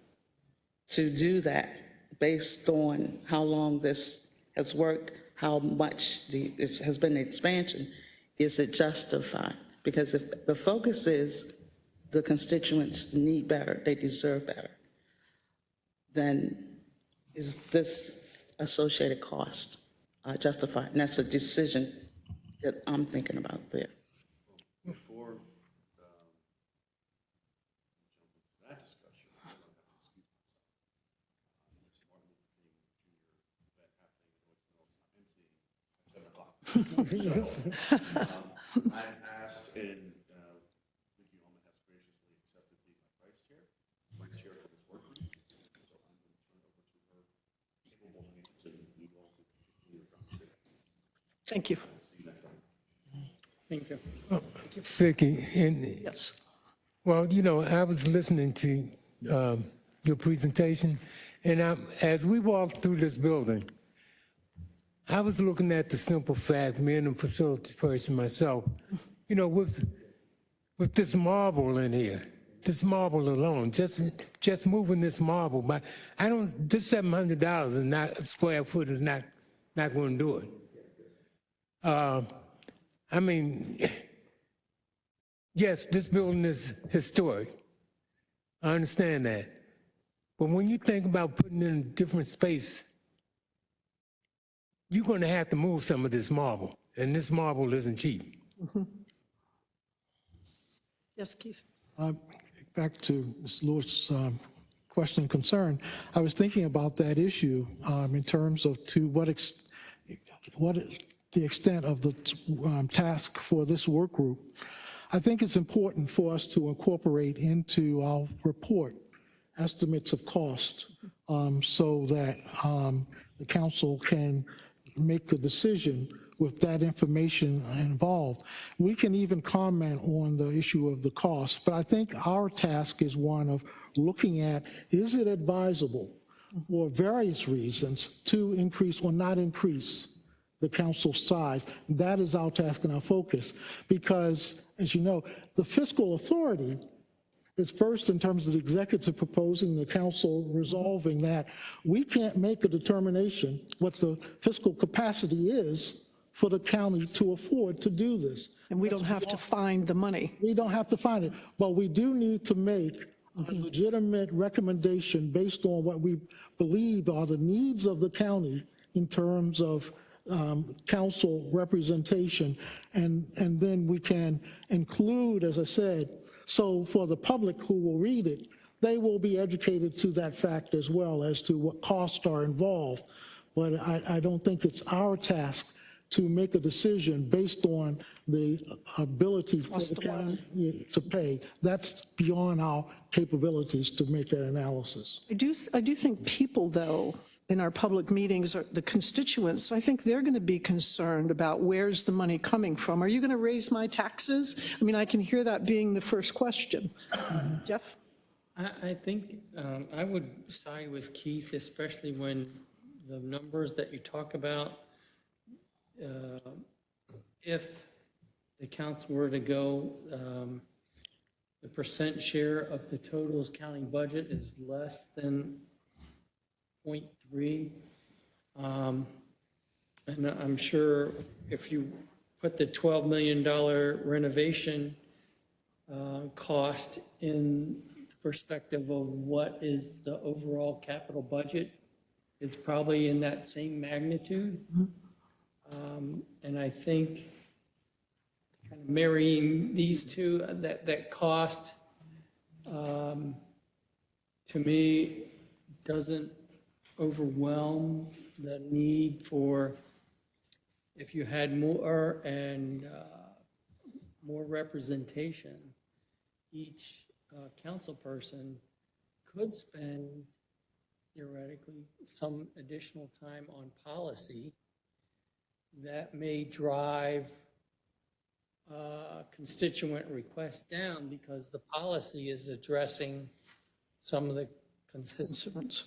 to do that based on how long this has worked, how much it has been an expansion. Is it justified? Because if the focus is the constituents need better, they deserve better, then is this associated cost justified? And that's a decision that I'm thinking about there. Before that discussion, I've asked, and Vicky Holman has graciously accepted being my vice chair for this work group. So I'm going to turn it over to her capable hands, and we will continue the conversation. Thank you. See you next time. Thank you. Vicki, and, Yes. well, you know, I was listening to your presentation, and as we walked through this building, I was looking at the simple fact, being a facility person myself, you know, with this marble in here, this marble alone, just moving this marble, but this $700 is not, a square foot is not going to do it. I mean, yes, this building is historic. I understand that. But when you think about putting in a different space, you're going to have to move some of this marble, and this marble isn't cheap. Yes, Keith. Back to Ms. Lewis' question and concern, I was thinking about that issue in terms of to what the extent of the task for this work group. I think it's important for us to incorporate into our report estimates of cost so that the council can make a decision with that information involved. We can even comment on the issue of the cost, but I think our task is one of looking at, is it advisable for various reasons to increase or not increase the council size? That is our task and our focus, because as you know, the fiscal authority is first in terms of the executive proposing, the council resolving that. We can't make a determination what the fiscal capacity is for the county to afford to do this. And we don't have to find the money. We don't have to find it, but we do need to make a legitimate recommendation based on what we believe are the needs of the county in terms of council representation, and then we can include, as I said, so for the public who will read it, they will be educated to that fact as well as to what costs are involved. But I don't think it's our task to make a decision based on the ability for the county to pay. That's beyond our capabilities to make that analysis. I do think people, though, in our public meetings, the constituents, I think they're going to be concerned about where's the money coming from. Are you going to raise my taxes? I mean, I can hear that being the first question. Jeff? I think I would side with Keith, especially when the numbers that you talk about, if the council were to go, the percent share of the total county budget is less than 0.3. And I'm sure if you put the $12 million renovation cost in perspective of what is the overall capital budget, it's probably in that same magnitude. And I think kind of marrying these two, that cost, to me, doesn't overwhelm the need for, if you had more and more representation, each council person could spend theoretically some additional time on policy that may drive constituent requests down, because the policy is addressing some of the consistent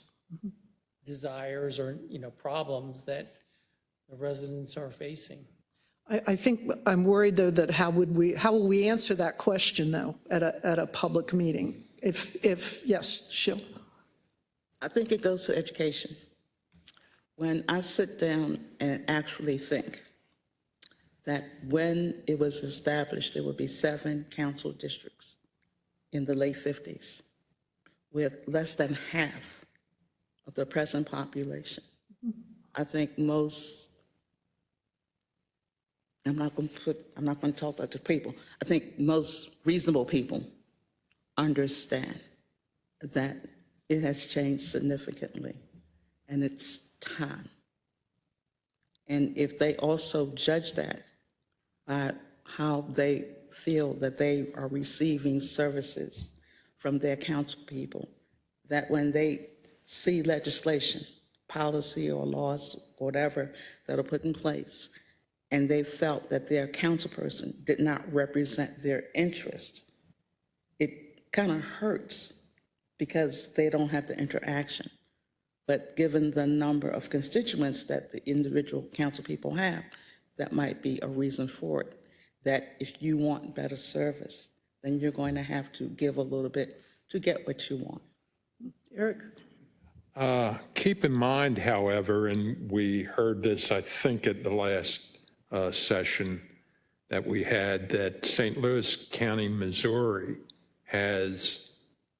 desires or, problems that the residents are facing. I think I'm worried, though, that how will we answer that question, though, at a public meeting? Yes, Sheila. I think it goes to education. When I sit down and actually think that when it was established, there would be 7 council districts in the late 50s with less than half of the present population. I think most, I'm not going to talk about the people. I think most reasonable people understand that it has changed significantly and it's time. And if they also judge that by how they feel that they are receiving services from their council people, that when they see legislation, policy or laws, whatever, that are put in place, and they felt that their council person did not represent their interest, it kind of hurts because they don't have the interaction. But given the number of constituents that the individual council people have, that might be a reason for it, that if you want better service, then you're going to have to give a little bit to get what you want. Eric? Keep in mind, however, and we heard this, I think, at the last session that we had, that St. Louis County, Missouri has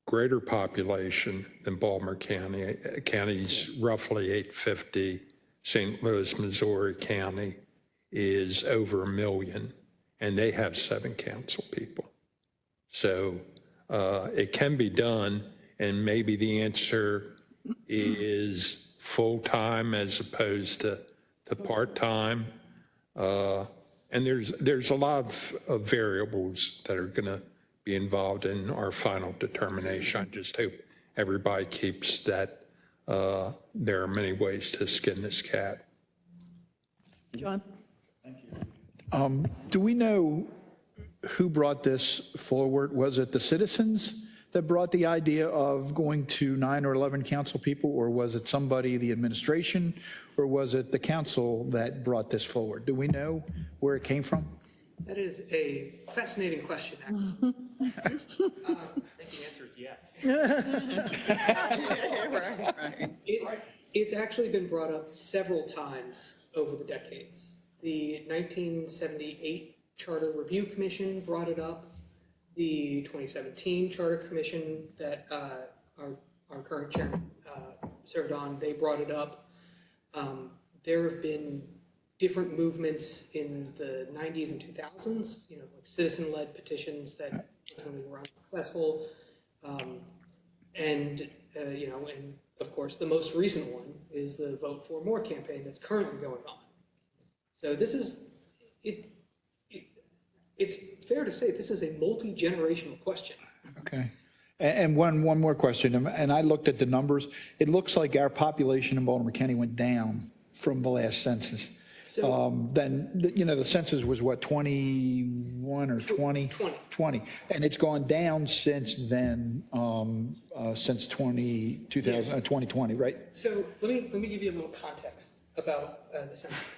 greater population than Baltimore County. County's roughly 850. St. Louis, Missouri County is over 1 million, and they have 7 council people. So it can be done, and maybe the answer is full-time as opposed to part-time. And there's a lot of variables that are going to be involved in our final determination. I just hope everybody keeps that there are many ways to skin this cat. John? Do we know who brought this forward? Was it the citizens that brought the idea of going to 9 or 11 council people, or was it somebody, the administration, or was it the council that brought this forward? Do we know where it came from? That is a fascinating question, actually. I think the answer is yes. It's actually been brought up several times over the decades. The 1978 Charter Review Commission brought it up. The 2017 Charter Commission that our current chairman served on, they brought it up. There have been different movements in the 90s and 2000s, like citizen-led petitions that ultimately were unsuccessful. And of course, the most recent one is the Vote for More campaign that's currently going on. So this is, it's fair to say this is a multi-generational question. Okay. And one more question, and I looked at the numbers. It looks like our population in Baltimore County went down from the last census. So, Then, the census was what, 21 or 20? 20. And it's gone down since then, since 2020, right? So let me give you a little context about the census.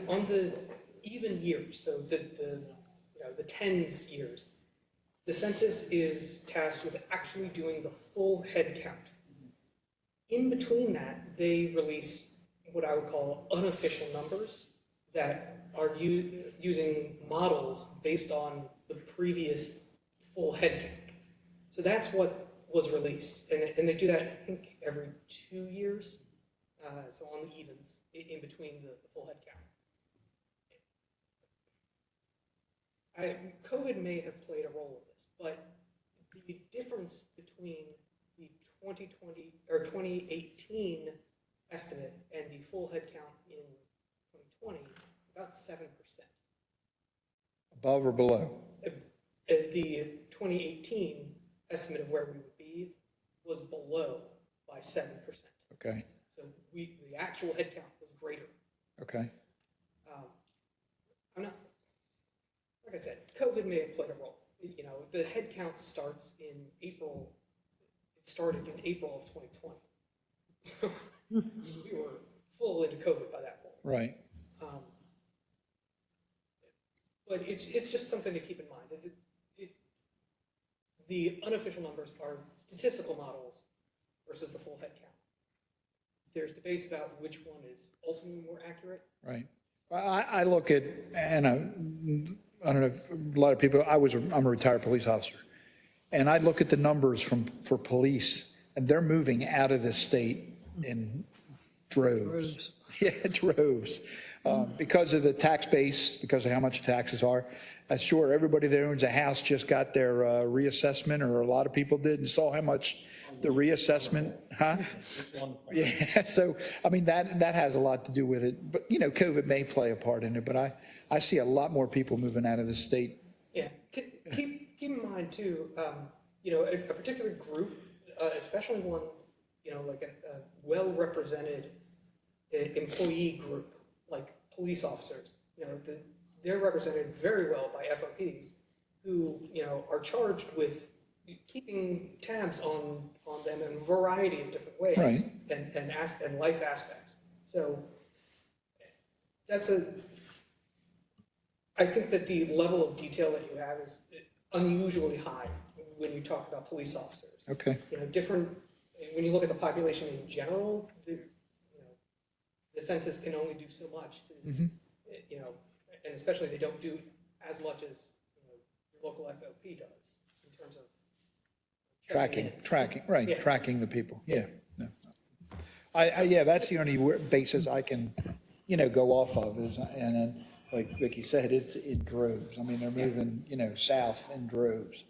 On the even years, so the tens years, the census is tasked with actually doing the full head count. In between that, they release what I would call unofficial numbers that are using models based on the previous full head count. So that's what was released. And they do that, I think, every 2 years. So on the evens, in between the full head count. COVID may have played a role in this, but the difference between the 2020 or 2018 estimate and the full head count in 2020, about 7%. Above or below? The 2018 estimate of where we would be was below by 7%. Okay. So the actual head count was greater. Okay. I'm not, like I said, COVID may have played a role. The head count starts in April It started in April of 2020. So we were full into COVID by that point. Right. But it's just something to keep in mind. The unofficial numbers are statistical models versus the full head count. There's debates about which one is ultimately more accurate. Right. I look at, and I don't know if a lot of people, I'm a retired police officer, and I look at the numbers for police, and they're moving out of this state in droves. Yeah, droves. Because of the tax base, because of how much taxes are. Sure, everybody that owns a house just got their reassessment, or a lot of people did, and saw how much the reassessment, huh? Yeah, so, I mean, that has a lot to do with it. But, you know, COVID may play a part in it, but I see a lot more people moving out of the state. Yeah, keep in mind too, you know, a particular group, especially one, you know, like a well-represented employee group, like police officers, you know, they're represented very well by FOPs who, you know, are charged with keeping tabs on them in a variety of different ways, Right. and life aspects. So I think that the level of detail that you have is unusually high when you talk about police officers. Okay. You know, when you look at the population in general, you know, the census can only do so much to, you know, and especially they don't do as much as, you know, your local FOP does in terms of Tracking, right, Yeah. tracking the people, yeah. No. Yeah, that's the only basis I can, you know, go off of is, and then, like Vicki said, it's in droves. I mean, they're moving, you know, south in droves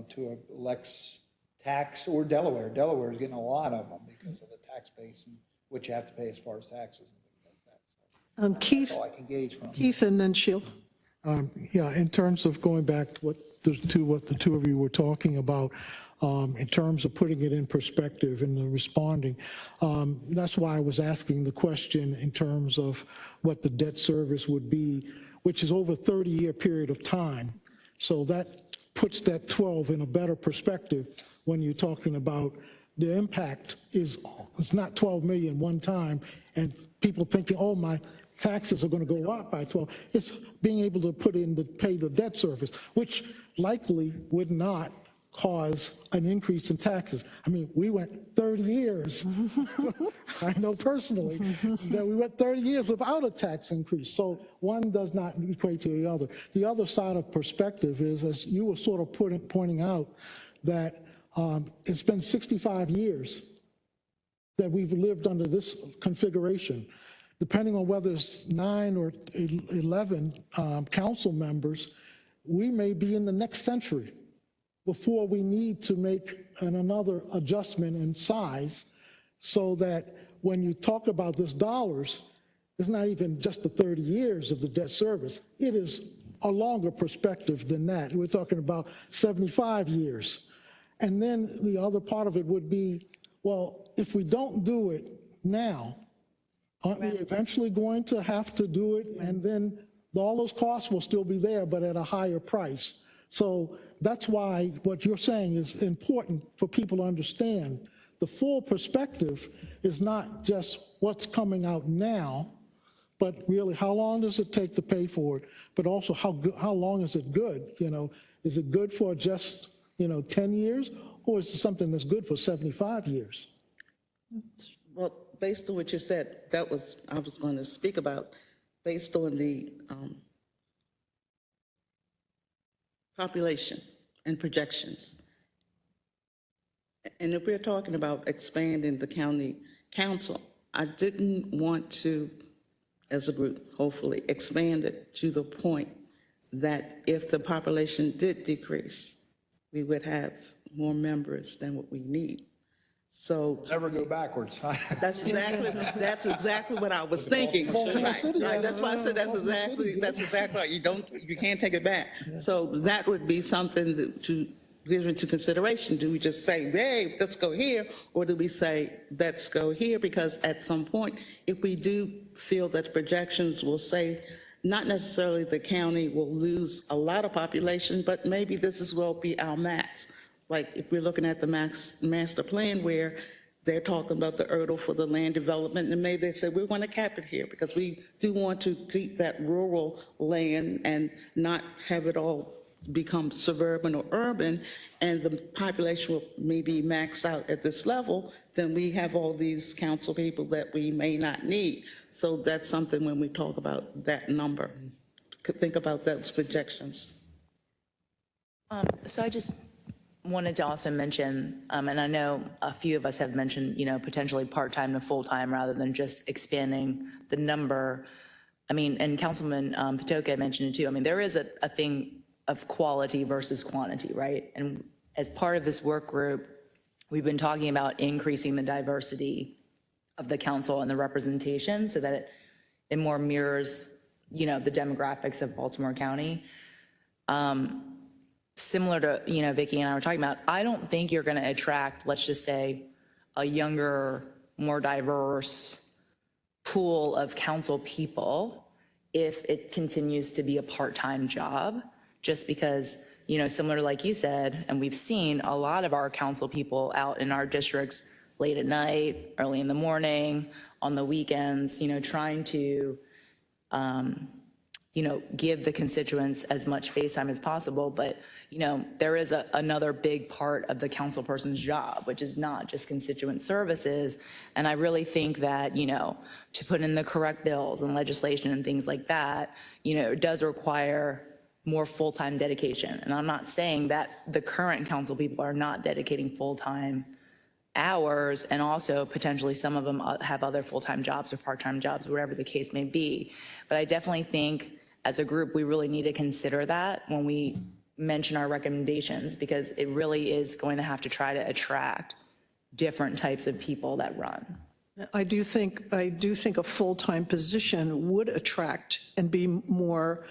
to a Lex tax or Delaware. Delaware is getting a lot of them because of the tax base and what you have to pay as far as taxes and things like that. So Keith, that's all I can gauge from. Keith, and then Sheila. Yeah, in terms of going back to what the two of you were talking about, in terms of putting it in perspective and the responding, that's why I was asking the question in terms of what the debt service would be, which is over a 30-year period of time. So that puts that 12 in a better perspective when you're talking about the impact it's not 12 million one time and people thinking, oh, my taxes are going to go up by 12. It's being able to pay the debt service, which likely would not cause an increase in taxes. I mean, we went 30 years, I know personally, that we went 30 years without a tax increase. So one does not equate to the other. The other side of perspective is, as you were sort of pointing out, that it's been 65 years that we've lived under this configuration. Depending on whether it's 9 or 11 council members, we may be in the next century before we need to make another adjustment in size, so that when you talk about this dollars, it's not even just the 30 years of the debt service. It is a longer perspective than that. We're talking about 75 years. And then the other part of it would be, well, if we don't do it now, aren't we eventually going to have to do it? And then all those costs will still be there, but at a higher price. So that's why what you're saying is important for people to understand. The full perspective is not just what's coming out now, but really how long does it take to pay for it, but also how long is it good? You know, is it good for just, 10 years, or is it something that's good for 75 years? Well, based on what you said, I was going to speak about, based on the population and projections. And if we're talking about expanding the county council, I didn't want to, as a group, hopefully, expand it to the point that if the population did decrease, we would have more members than what we need. So Never go backwards. that's exactly what I was thinking. Right. That's why I said that's exactly right. You can't take it back. So that would be something to give into consideration. Do we just say, hey, let's go here, or do we say, let's go here? Because at some point, if we do feel that projections will say, not necessarily the county will lose a lot of population, but maybe this will be our max. like if we're looking at the master plan where they're talking about the ERDL for the land development, and maybe they say, we're going to cap it here because we do want to keep that rural land and not have it all become suburban or urban, and the population will maybe max out at this level, then we have all these council people that we may not need. So that's something when we talk about that number, could think about those projections. So I just wanted to also mention, and I know a few of us have mentioned, potentially part-time to full-time rather than just expanding the number. I mean, and Councilman Patoka mentioned it too. I mean, there is a thing of quality versus quantity, right? And as part of this work group, we've been talking about increasing the diversity of the council and the representation so that it more mirrors, the demographics of Baltimore County. Similar to, Vicki and I were talking about, I don't think you're going to attract, let's just say, a younger, more diverse pool of council people if it continues to be a part-time job, just because, similar to like you said, and we've seen a lot of our council people out in our districts late at night, early in the morning, on the weekends, trying to, give the constituents as much face time as possible. But, there is another big part of the council person's job, which is not just constituent services. And I really think that, to put in the correct bills and legislation and things like that, it does require more full-time dedication. And I'm not saying that the current council people are not dedicating full-time hours, and also potentially some of them have other full-time jobs or part-time jobs, whatever the case may be. But I definitely think as a group, we really need to consider that when we mention our recommendations, because it really is going to have to try to attract different types of people that run. I do think a full-time position would attract and be more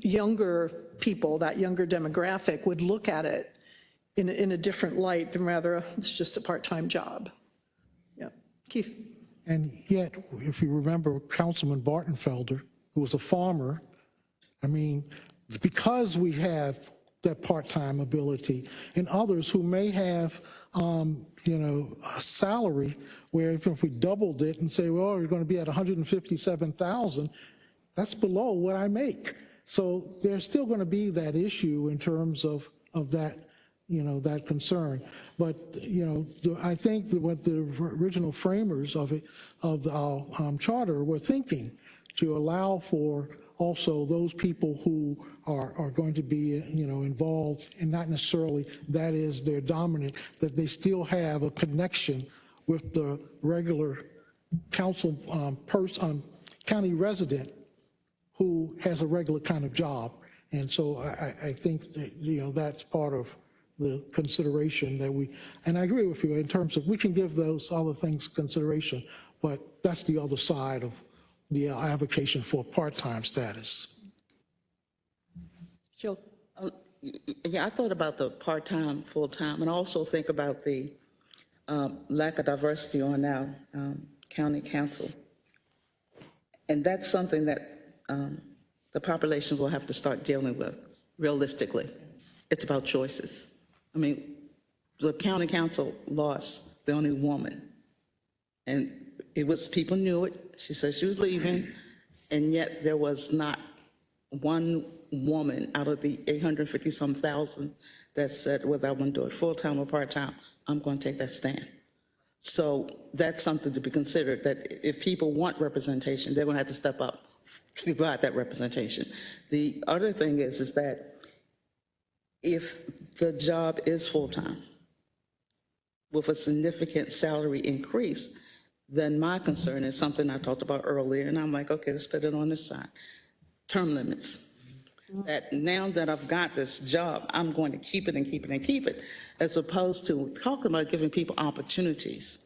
younger people, that younger demographic would look at it in a different light than rather it's just a part-time job. Yeah, Keith. And yet, if you remember Councilman Bartenfelder, who was a farmer, I mean, because we have that part-time ability, and others who may have, a salary where even if we doubled it and say, well, you're going to be at 157,000, that's below what I make. So there's still going to be that issue in terms of that, that concern. But, I think that what the original framers of our charter were thinking, to allow for also those people who are going to be, involved, and not necessarily that is their dominant, that they still have a connection with the regular council county resident who has a regular kind of job. And so I think that, that's part of the consideration that and I agree with you in terms of we can give those other things consideration, but that's the other side of the application for part-time status. Jill. Yeah, I thought about the part-time, full-time, and also think about the lack of diversity on our county council. And that's something that the population will have to start dealing with realistically. It's about choices. I mean, the county council lost the only woman. And it was, people knew it. She said she was leaving, and yet there was not one woman out of the 850-some thousand that said, whether I want to do it full-time or part-time, I'm going to take that stand. So that's something to be considered, that if people want representation, they're going to have to step up to provide that representation. The other thing is that if the job is full-time with a significant salary increase, then my concern is something I talked about earlier, and I'm like, okay, let's put it on this side. Term limits. That now that I've got this job, I'm going to keep it and keep it and keep it, as opposed to talking about giving people opportunities.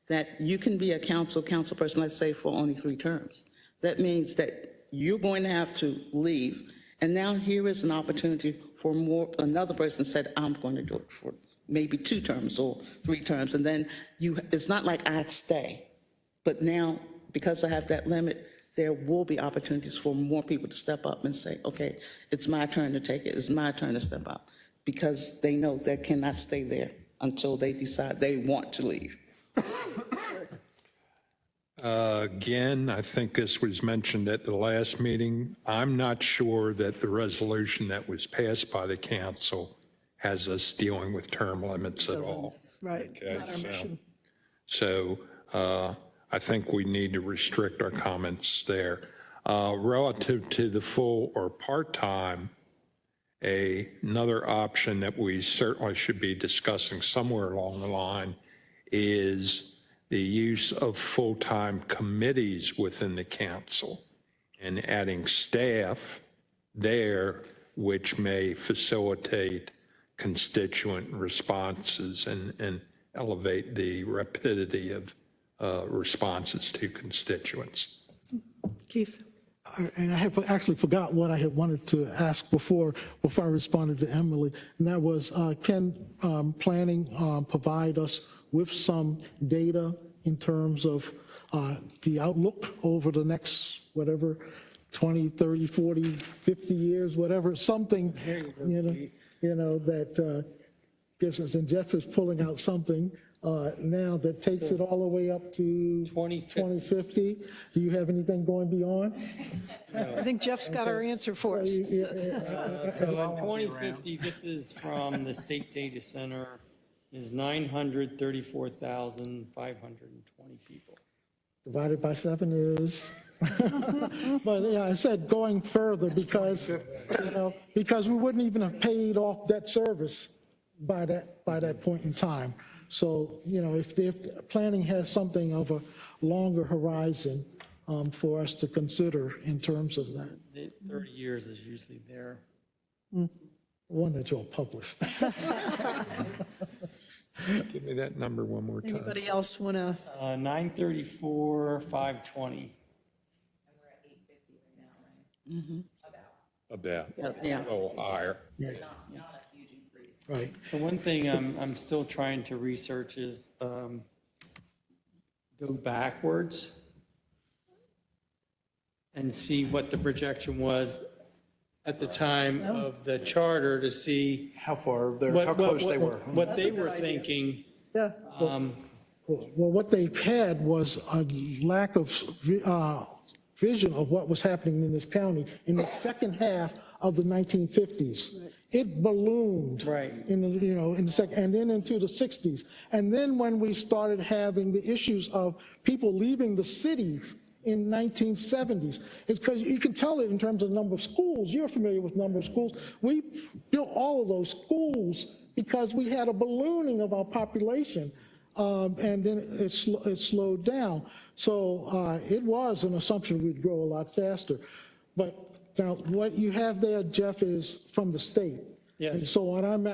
That you can be a council person, let's say, for only 3 terms. That means that you're going to have to leave, and now here is an opportunity for another person said, I'm going to do it for maybe 2 terms or 3 terms, and then it's not like I'd stay. But now, because I have that limit, there will be opportunities for more people to step up and say, okay, it's my turn to take it, it's my turn to step up. because they know they cannot stay there until they decide they want to leave. Again, I think this was mentioned at the last meeting. I'm not sure that the resolution that was passed by the council has us dealing with term limits at all. Right, Okay, not our mission. So I think we need to restrict our comments there. Relative to the full or part-time, another option that we certainly should be discussing somewhere along the line is the use of full-time committees within the council and adding staff there, which may facilitate constituent responses and elevate the rapidity of responses to constituents. Keith? And I have actually forgot what I had wanted to ask before I responded to Emily, and that was, can planning provide us with some data in terms of the outlook over the next, whatever, 20, 30, 40, 50 years, whatever, something, that gives us, and Jeff is pulling out something now that takes it all the way up to 2050. Do you have anything going beyond? I think Jeff's got our answer for us. So in 2050, this is from the State Data Center, is 934,520 people. Divided by 7 is, but yeah, I said going further because, because we wouldn't even have paid off debt service by that point in time. So, if planning has something of a longer horizon for us to consider in terms of that. 30 years is usually there. One that you'll publish. Give me that number one more time. Anybody else want to? 934,520. About, Yeah. a little higher. Right. So one thing I'm still trying to research is go backwards and see what the projection was at the time of the charter to see How far, what- how close what- they were. What they were thinking. Yeah. Well, what they had was a lack of vision of what was happening in this county in the second half of the 1950s. It ballooned Right. in the, in the second, and then into the 60s. And then when we started having the issues of people leaving the cities in 1970s, it's because you can tell it in terms of the number of schools. You're familiar with number of schools. We built all of those schools because we had a ballooning of our population. And then it slowed down. So it was an assumption we'd grow a lot faster. But now what you have there, Jeff, is from the state. Yes. And so what I'm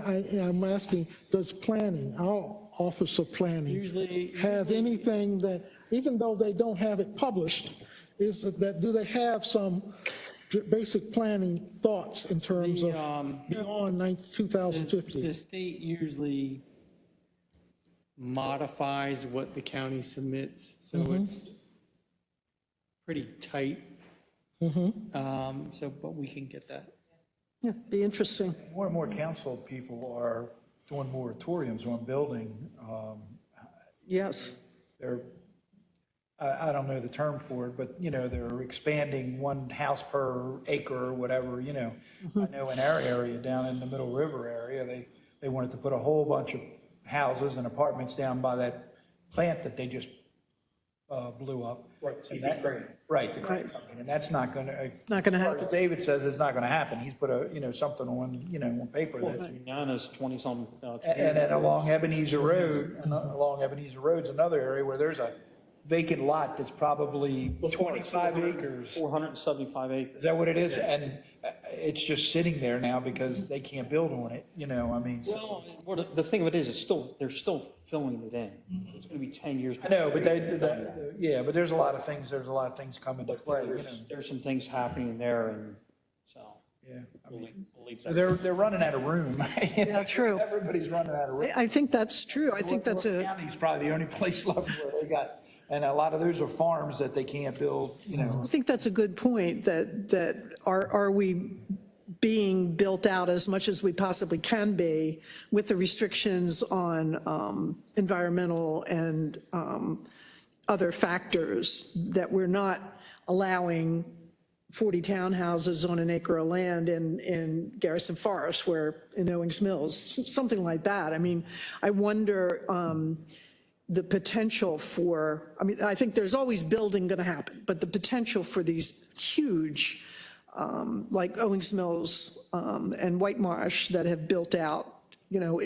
asking, does planning, our Office of Planning, have anything that, even though they don't have it published, is that, do they have some basic planning thoughts in terms of beyond 2050? The state usually modifies what the county submits, so it's pretty tight. But we can get that. Yeah, be interesting. More and more council people are doing moratoriums on building. Yes. They're, I don't know the term for it, but, they're expanding one house per acre or whatever, I know in our area, down in the Middle River area, they wanted to put a whole bunch of houses and apartments down by that plant that they just blew up. Right, right, the crane company, and that's not going to. Not going to happen. David says it's not going to happen. He's put a, something on, on paper that. Unanimous 20-some. And then along Ebenezer Road, Road's another area where there's a vacant lot that's probably 25 acres. 475 acres. Is that what it is? And it's just sitting there now because they can't build on it, Well, the thing of it is, they're still filling it in. It's going to be 10 years. I know, but but there's a lot of things coming to play, There's some things happening there, and so. Yeah. We'll leave that. They're running out of room. Yeah, true. Everybody's running out of room. I think that's true. I think that's North County's probably the only place left where they got, and a lot of those are farms that they can't build, I think that's a good point, that are we being built out as much as we possibly can be with the restrictions on environmental and other factors, that we're not allowing 40 townhouses on an acre of land in Garrison Forest, where in Owings Mills, something like that. I mean, I wonder the potential for, I mean, I think there's always building going to happen, but the potential for these huge, like Owings Mills and White Marsh that have built out, you know,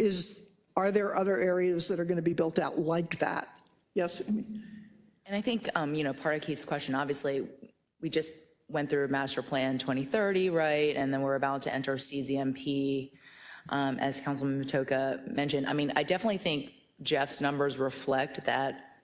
are there other areas that are going to be built out like that? Yes, Amy? And I think, you know, part of Keith's question, obviously, we just went through Master Plan 2030, right? And then we're about to enter CZMP, as Councilman Matoka mentioned. I mean, I definitely think Jeff's numbers reflect that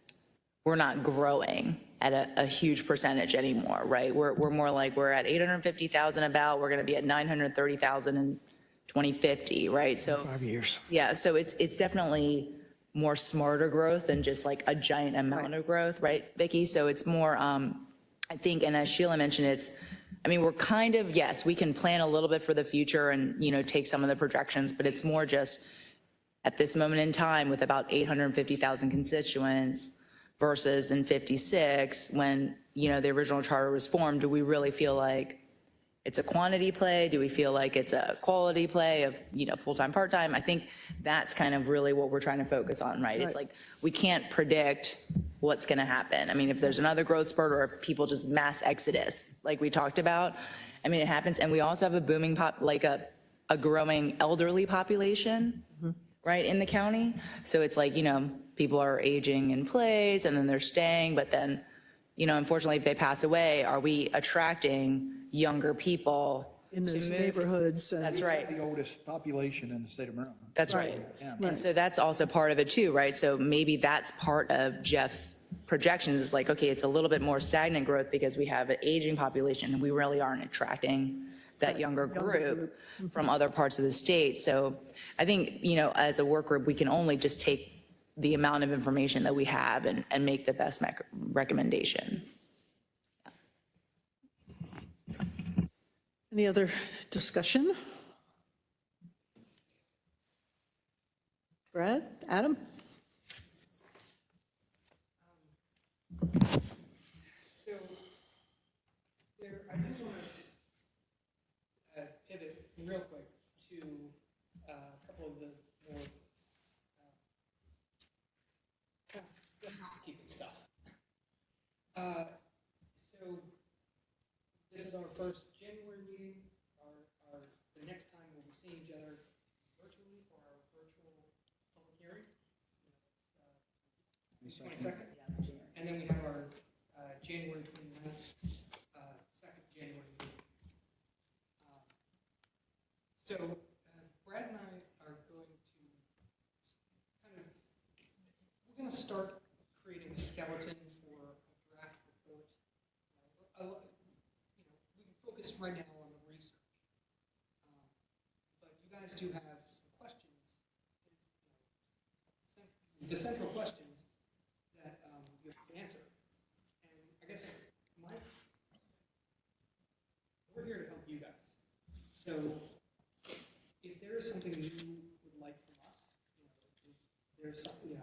we're not growing at a huge percentage anymore, right? We're more like, we're at 850,000 about, we're gonna be at 930,000 in 2050, right? So 5 years. yeah, so it's definitely more smarter growth than just like a giant amount of growth, right, Vicki? So it's more, I think, and as Sheila mentioned, I mean, we're kind of, yes, we can plan a little bit for the future and, you know, take some of the projections, but it's more just at this moment in time with about 850,000 constituents versus in 56, when, you know, the original charter was formed, do we really feel like it's a quantity play? Do we feel like it's a quality play of, you know, full-time, part-time? I think that's kind of really what we're trying to focus on, right? It's like, we can't predict what's going to happen. I mean, if there's another growth spurt or if people just mass exodus, like we talked about, I mean, it happens. And we also have a booming like a growing elderly population, right, in the county. So it's like, you know, people are aging in place and then they're staying, but then, you know, unfortunately, if they pass away, are we attracting younger people In those to move? neighborhoods. That's right. The oldest population in the state of Maryland. That's right. Yeah. And so that's also part of it too, right? So maybe that's part of Jeff's projections is like, okay, it's a little bit more stagnant growth because we have an aging population and we really aren't attracting that younger group from other parts of the state. So I think, you know, as a work group, we can only just take the amount of information that we have and make the best recommendation. Any other discussion? Brad, Adam? So there, I do want to pivot real quick to a couple of the more the housekeeping stuff. So this is our first January meeting. The next time we'll be seeing each other virtually for our virtual public hearing. 22nd. And then we have our January 29th, second January meeting. So Brad and I are going to we're going to start creating a skeleton for a draft report. We can focus right now on the research. But you guys do have some questions, the central questions that you have to answer. And I guess we're here to help you guys. So if there is something you would like from us, if there's something,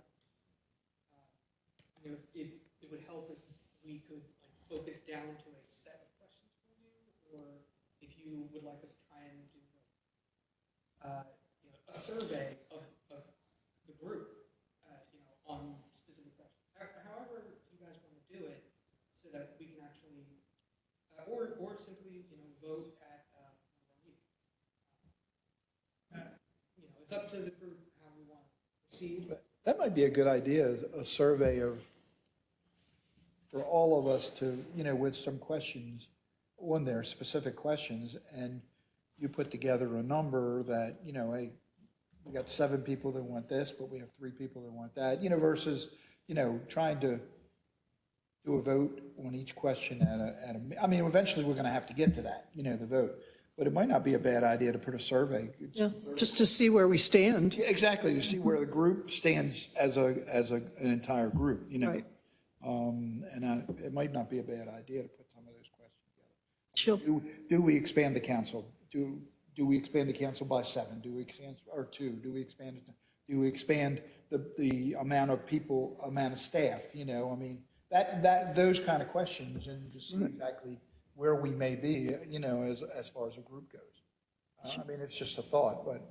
if it would help if we could focus down to a set of questions for you, or if you would like us to try and do a survey of the group, on specific questions. However you guys want to do it, so that we can actually, or simply, vote at one of our meetings. It's up to the group how we want to proceed. That might be a good idea, a survey for all of us to, with some questions on there, specific questions, and you put together a number that, hey, we got 7 people that want this, but we have 3 people that want that, versus, trying to do a vote on each question I mean, eventually we're going to have to get to that, the vote. But it might not be a bad idea to put a survey. Yeah, just to see where we stand. Yeah, exactly, to see where the group stands as an entire group, Right. It might not be a bad idea to put some of those questions together. Sure. Do we expand the council? do we expand the council by 7? Do we expand, or 2? Do we expand it? Do we expand the amount of people, amount of staff? You know, I mean, those kind of questions, and to see exactly where we may be, you know, as far as a group goes. I mean, it's just a thought, but.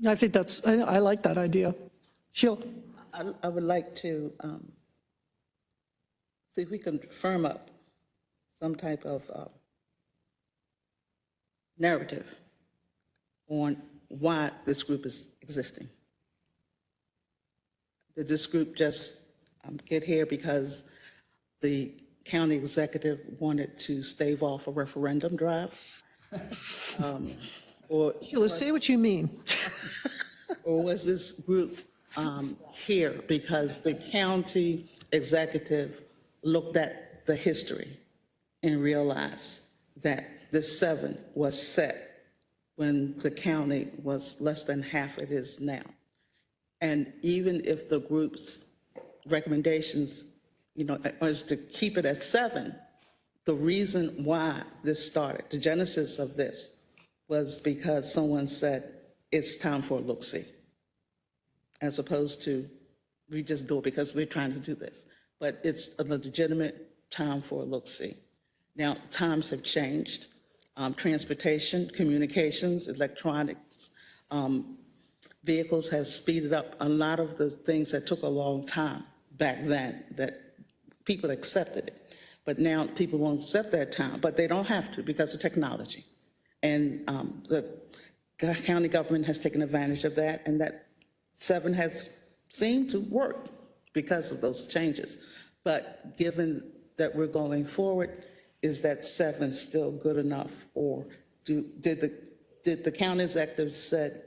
I think I like that idea. Sheila? I would like to see if we can firm up some type of narrative on why this group is existing. Did this group just get here because the county executive wanted to stave off a referendum drive? Or Sheila, say what you mean. Or was this group here because the county executive looked at the history and realized that this 7 was set when the county was less than half it is now? And even if the group's recommendations, you know, is to keep it at 7, the reason why this started, the genesis of this, was because someone said, it's time for a look-see, as opposed to, we just do it because we're trying to do this. But it's a legitimate time for a look-see. Now, times have changed. Transportation, communications, electronics, vehicles have speeded up a lot of the things that took a long time back then, that people accepted it. But now people won't accept that time, but they don't have to because of technology. And the county government has taken advantage of that, and that 7 has seemed to work because of those changes. But given that we're going forward, is that 7 still good enough, or did the county executive said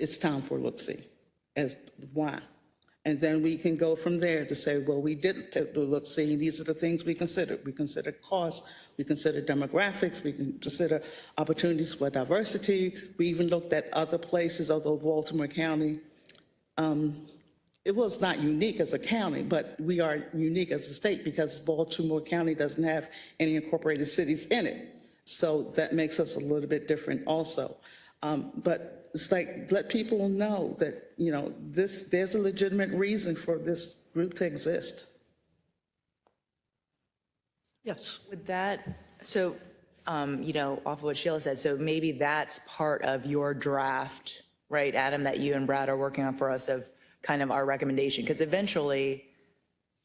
it's time for a look-see? As why? And then we can go from there to say, well, we did the look-see, and these are the things we considered. We considered costs, we considered demographics, we consider opportunities for diversity. We even looked at other places, although Baltimore County, it was not unique as a county, but we are unique as a state because Baltimore County doesn't have any incorporated cities in it. So that makes us a little bit different also. But it's like, let people know that, you know, there's a legitimate reason for this group to exist. Yes. With that, so, you know, off of what Sheila said, so maybe that's part of your draft, right, Adam, that you and Brad are working on for us of kind of our recommendation, because eventually,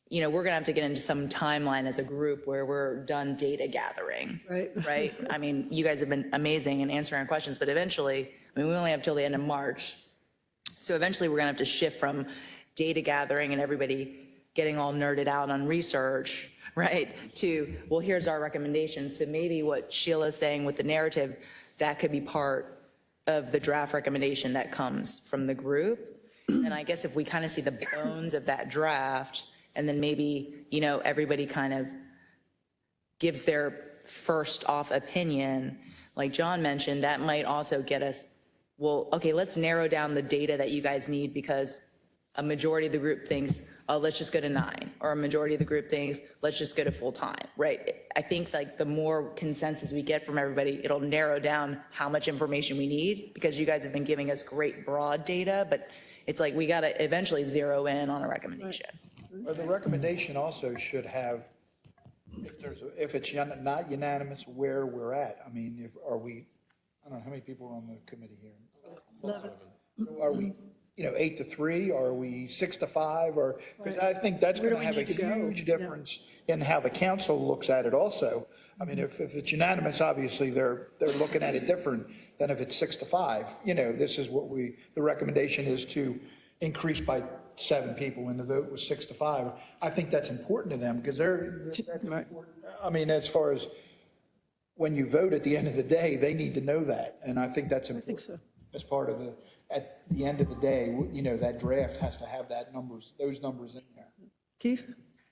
you know, we're going to have to get into some timeline as a group where we're done data gathering. Right? I mean, you guys have been amazing in answering our questions, but eventually, I mean, we only have till the end of March. So eventually we're going to have to shift from data gathering and everybody getting all nerded out on research, right, to, well, here's our recommendations. So maybe what Sheila's saying with the narrative, that could be part of the draft recommendation that comes from the group. And I guess if we kind of see the bones of that draft, and then maybe, you know, everybody kind of gives their first off opinion, like John mentioned, that might also get us, well, okay, let's narrow down the data that you guys need, because a majority of the group thinks, oh, let's just go to 9, or a majority of the group thinks, let's just go to full time, right? I think like the more consensus we get from everybody, it'll narrow down how much information we need, because you guys have been giving us great broad data, but it's like we got to eventually zero in on a recommendation. Well, the recommendation also should have, if it's not unanimous, where we're at. I mean, I don't know how many people are on the committee here. 11. Are we, 8-3? Are we 6-5? Or, because I think that's going to have a huge difference in how the council looks at it also. I mean, if it's unanimous, obviously they're looking at it different than if it's 6-5. This is what the recommendation is to increase by 7 people, and the vote was 6-5. I think that's important to them because that's important. I mean, as far as when you vote at the end of the day, they need to know that. And I think that's important. I think so. As part of at the end of the day, that draft has to have those numbers in there. Keith?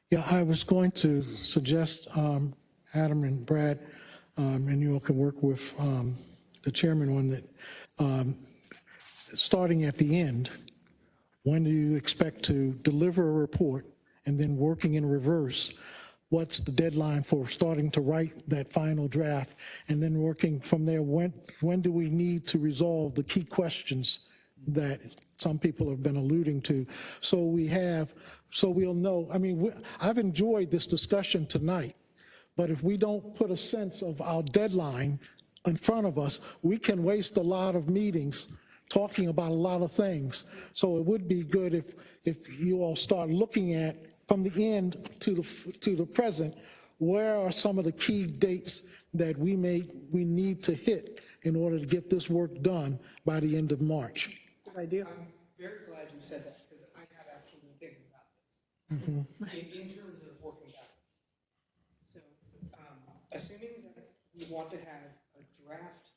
Yeah, I was going to suggest, Adam and Brad, and you all can work with the chairman on that, starting at the end. When do you expect to deliver a report, and then working in reverse what's the deadline for starting to write that final draft, and then working from there, when do we need to resolve the key questions that some people have been alluding to? So we'll know. I mean, I've enjoyed this discussion tonight, but if we don't put a sense of our deadline in front of us, we can waste a lot of meetings talking about a lot of things. So it would be good if you all start looking at, from the end to the present, where are some of the key dates that we need to hit in order to get this work done by the end of March. Good idea. I'm very glad you said that, because I have actually been thinking about this in terms of working backwards. So, assuming that we want to have a draft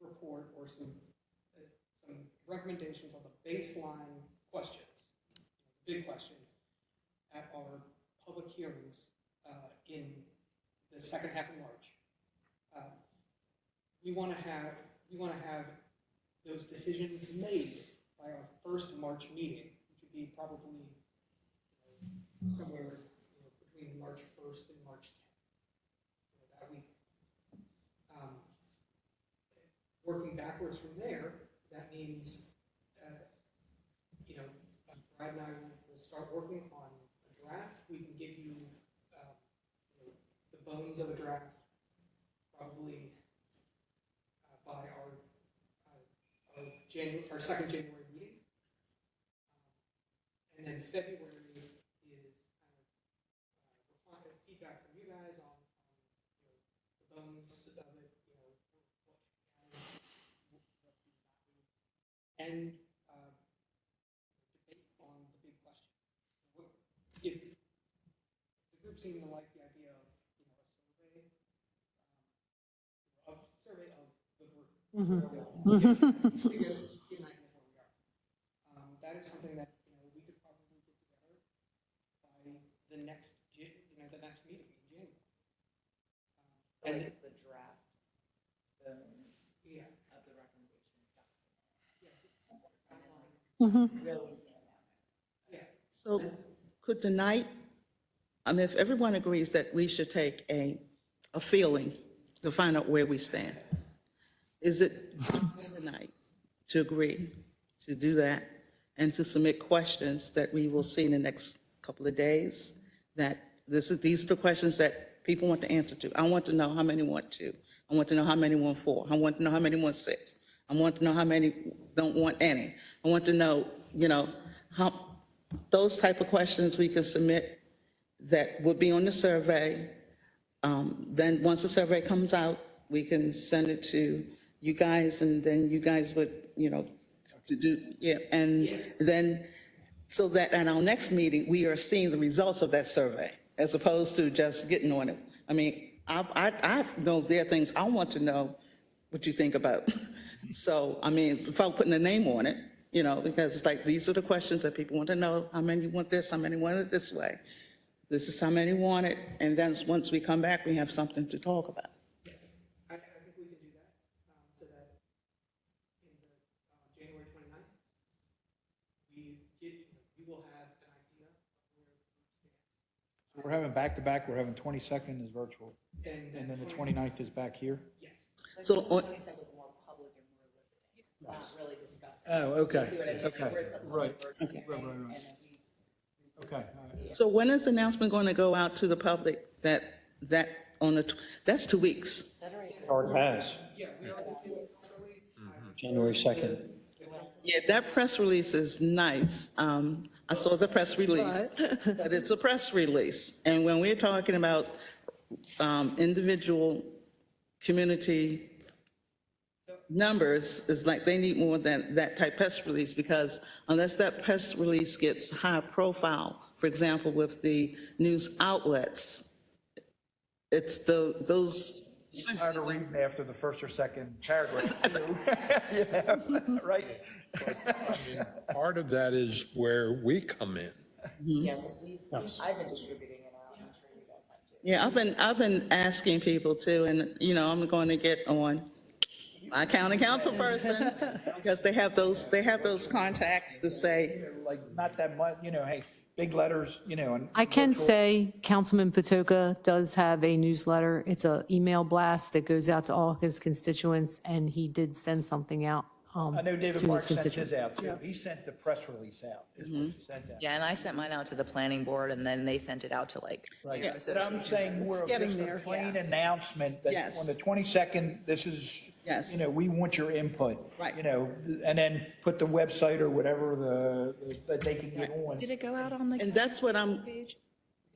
report or some recommendations on the baseline questions, big questions, at our public hearings in the second half of March, we want to have those decisions made by our first March meeting, which would be probably somewhere between March 1st and March 10th, that week. Working backwards from there, that means, Brad and I will start working on a draft. We can give you the bones of a draft probably by our second January meeting. And then February is kind of feedback from you guys on the bones of it, and debate on the big questions. If the group seemed to like the idea of a survey of the group, that is something that we could probably get together by the next meeting in January. And the draft bones of the recommendation. So could tonight, if everyone agrees that we should take a feeling to find out where we stand, is it tonight to agree to do that and to submit questions that we will see in the next couple of days? That these are the questions that people want the answer to. I want to know how many want 2. I want to know how many want 4. I want to know how many want 6. I want to know how many don't want any. I want to know, how those type of questions we can submit that would be on the survey. Then once the survey comes out, we can send it to you guys, and then you guys would, to do, and then so that at our next meeting, we are seeing the results of that survey as opposed to just getting on it. I mean, I know there are things I want to know what you think about. So, I mean, without putting a name on it, because it's like, these are the questions that people want to know. How many want this? How many want it this way? This is how many want it. And then once we come back, we have something to talk about. Yes, I think we can do that, so that in the January 29th, we will have an idea of where the group stands. We're having back-to-back, we're having 22nd is virtual, and then the 29th is back here? Yes. So on, 20 seconds more public and more listening, not really discussing. Oh, okay. You see what I mean? Okay. Where it's a public Right. versus Okay. hearing, Right. and then we- Okay. so when is the announcement going to go out to the public that's 2 weeks? Or has, Yeah, we are looking at press release. January 2nd. Yeah, that press release is nice. I saw the press release, but it's a press release. And when we're talking about individual community numbers, it's like they need more than that type press release, because unless that press release gets high profile, for example, with the news outlets, it's those. Tired of reading after the first or second paragraph. Right? Part of that is where we come in. Yeah, because I've been distributing it out, I'm sure you guys have too. Yeah, I've been asking people too, and I'm going to get on my county council person, because they have those contacts to say, Like, not that much, hey, big letters, you know, and. I can say Councilman Patoka does have a newsletter. It's an email blast that goes out to all his constituents, and he did send something out I know David to Mark his sent constituents. his out too. He sent the press release out, is what he sent out. Yeah, and I sent mine out to the planning board, and then they sent it out to like. Right, but I'm saying more of getting just a there. plain announcement that Yes. on the 22nd, this is, Yes. you know, we want your input. Right. You know, and then put the website or whatever that they can get on. Did it go out on the? And that's what I'm, Page?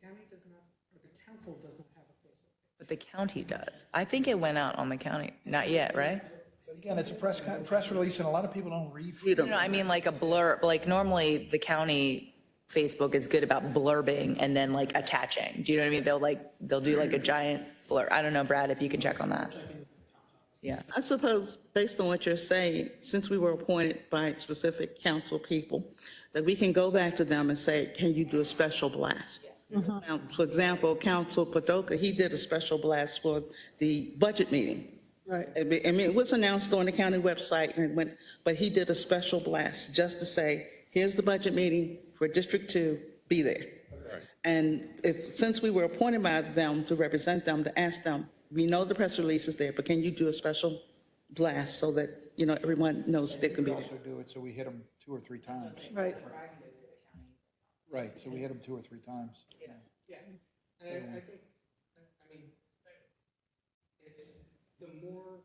The county does not, or the council does not have a Facebook. But the county does. I think it went out on the county, not yet, right? But again, it's a press release and a lot of people don't read. No, I mean like a blurb, like normally the county Facebook is good about blurbing and then like attaching. Do you know what I mean? They'll do like a giant blurb. I don't know, Brad, if you can check on that. Yeah. I suppose, based on what you're saying, since we were appointed by specific council people, that we can go back to them and say, can you do a special blast? Now, for example, Council Padoka, he did a special blast for the budget meeting. Right. I mean, it was announced on the county website, and it went, but he did a special blast just to say, here's the budget meeting for District 2, be there. And since we were appointed by them to represent them, to ask them, we know the press release is there, but can you do a special blast so that, you know, everyone knows they can be We there? also do it, so we hit them 2 or 3 times. Right. Right, so we hit them 2 or 3 times. Yeah, and I think, I mean, it's the more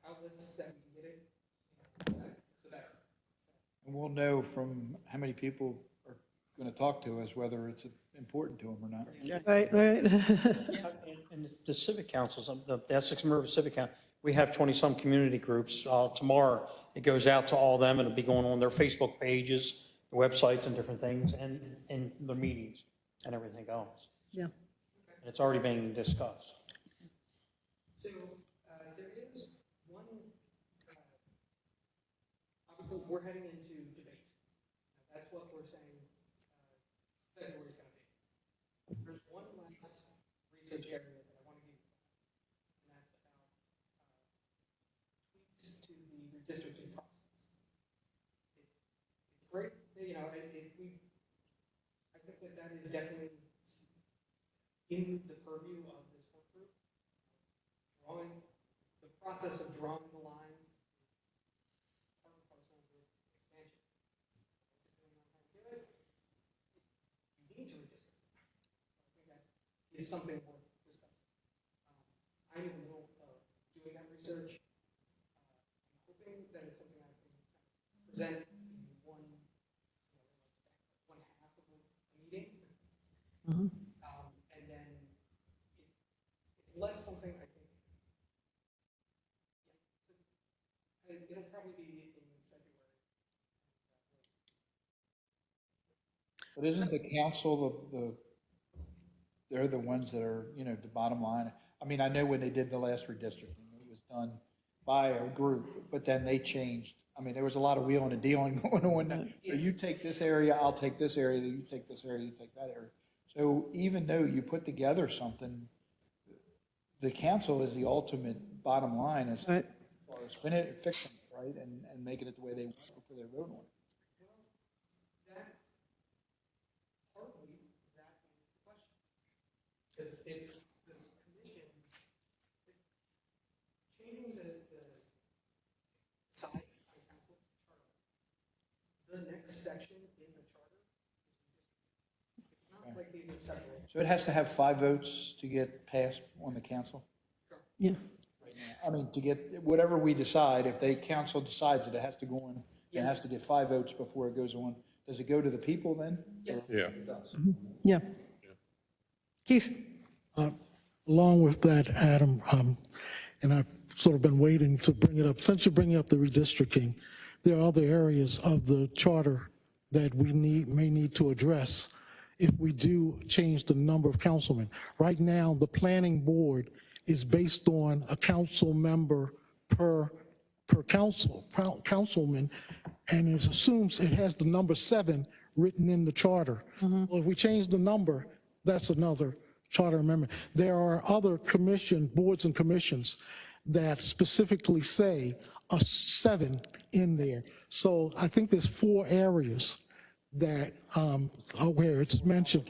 outlets that we get it, the better. And we'll know from how many people are going to talk to us, whether it's important to them or not. Right, right. And the civic councils, the Essex River Civic Council, we have 20-some community groups. Tomorrow, it goes out to all of them, and it'll be going on their Facebook pages, the websites and different things, and the meetings and everything else. Yeah. And it's already being discussed. So there is one, obviously, we're heading into debate. That's what we're saying February is going to be. There's one last research area that I want to give you, and that's about tweaks to the redistricting process. It's great, you know, I think that is definitely in the purview of this work group. The process of drawing the lines, part and parcel of the expansion. Depending on how you do it, you need to redistrict. I think that is something worth discussing. I'm in the middle of doing that research. I'm hoping that it's something I can present in one half of a meeting. And then it's less something I think. It'll probably be in February. But isn't the council they're the ones that are, you know, the bottom line? I mean, I know when they did the last redistricting, it was done by a group, but then they changed. I mean, there was a lot of wheeling and dealing going on. So you take this area, I'll take this area, you take this area, you take that area. So even though you put together something, the council is the ultimate bottom line as far as fixing it, right? And making it the way they want before they vote on it. That, partly, that is the question. Because it's the commission, changing the size of the council charter. The next section in the charter is redistricting. It's not like these are separate. So it has to have 5 votes to get passed on the council? Yeah. I mean, to get, whatever we decide, if the council decides it has to go on, it has to get 5 votes before it goes on. Does it go to the people then? Yes. Yeah. It does. Yeah. Keith? Along with that, Adam, and I've sort of been waiting to bring it up, since you're bringing up the redistricting, there are other areas of the charter that we may need to address if we do change the number of councilmen. Right now, the planning board is based on a council member per councilman, and it assumes it has the number 7 written in the charter. Well, if we change the number, that's another charter amendment. There are other boards and commissions that specifically say a 7 in there. So I think there's 4 areas that, where it's mentioned,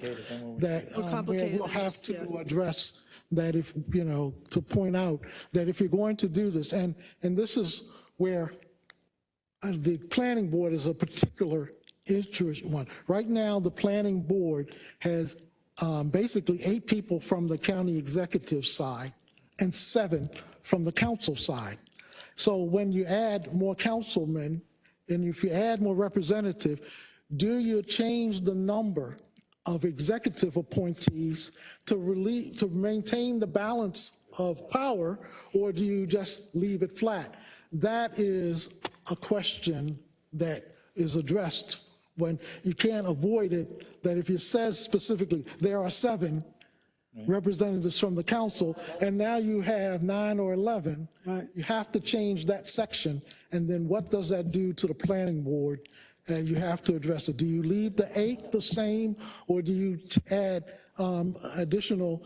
that where complicated we'll it have is, to yeah. address that if, to point out that if you're going to do this, and this is where the planning board is a particular interest one. Right now, the planning board has basically 8 people from the county executive side and 7 from the council side. So when you add more councilmen, and if you add more representative, do you change the number of executive appointees to maintain the balance of power, or do you just leave it flat? That is a question that is addressed when you can't avoid it, that if it says specifically there are 7 representatives from the council, and now you have 9 or 11, you have to change that section, and then what does that do to the planning board? And you have to address it. Do you leave the 8 the same, or do you add additional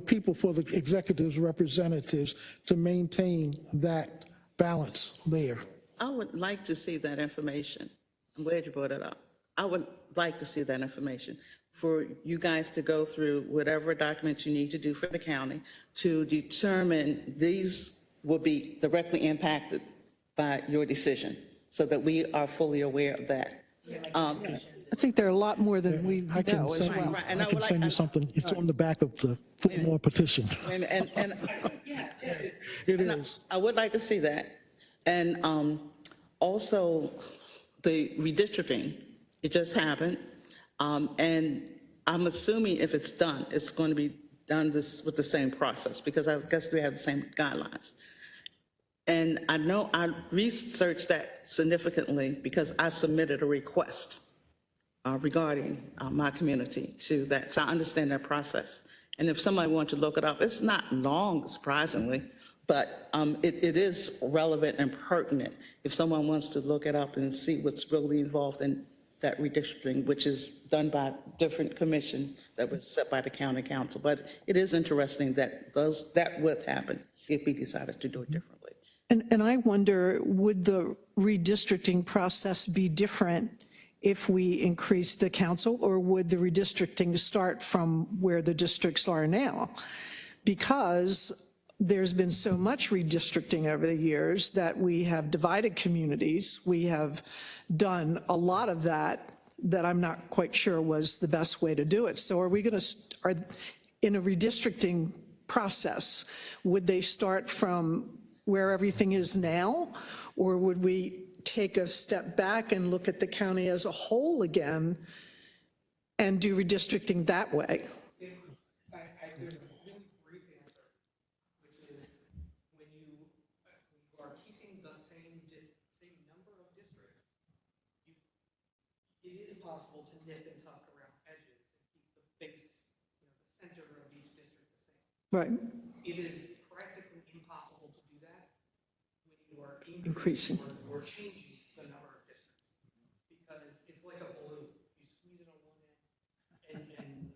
people for the executives, representatives to maintain that balance there? I would like to see that information. I'm glad you brought it up. I would like to see that information for you guys to go through whatever documents you need to do for the county to determine these will be directly impacted by your decision, so that we are fully aware of that. I think there are a lot more than we I can know as send you, well. Right, and I I can would send you like- something. It's on the back of the Fillmore petition. And It is. I would like to see that. And also the redistricting, it just happened. And I'm assuming if it's done, it's going to be done with the same process, because I guess we have the same guidelines. And I know I researched that significantly because I submitted a request regarding my community to that. So I understand that process. And if somebody wants to look it up, it's not long, surprisingly, but it is relevant and pertinent if someone wants to look it up and see what's really involved in that redistricting, which is done by a different commission that was set by the county council. But it is interesting that that would happen if we decided to do it differently. And I wonder, would the redistricting process be different if we increased the council, or would the redistricting start from where the districts are now? Because there's been so much redistricting over the years that we have divided communities. We have done a lot of that I'm not quite sure was the best way to do it. So are we going to, in a redistricting process, would they start from where everything is now, or would we take a step back and look at the county as a whole again and do redistricting that way? There's a really brief answer, which is when you are keeping the same number of districts, it is possible to nip and tuck around edges and keep the base, the center of each district the same. Right. It is practically impossible to do that when you are Increasing. or changing the number of districts, because it's like a balloon. You squeeze it on one end, and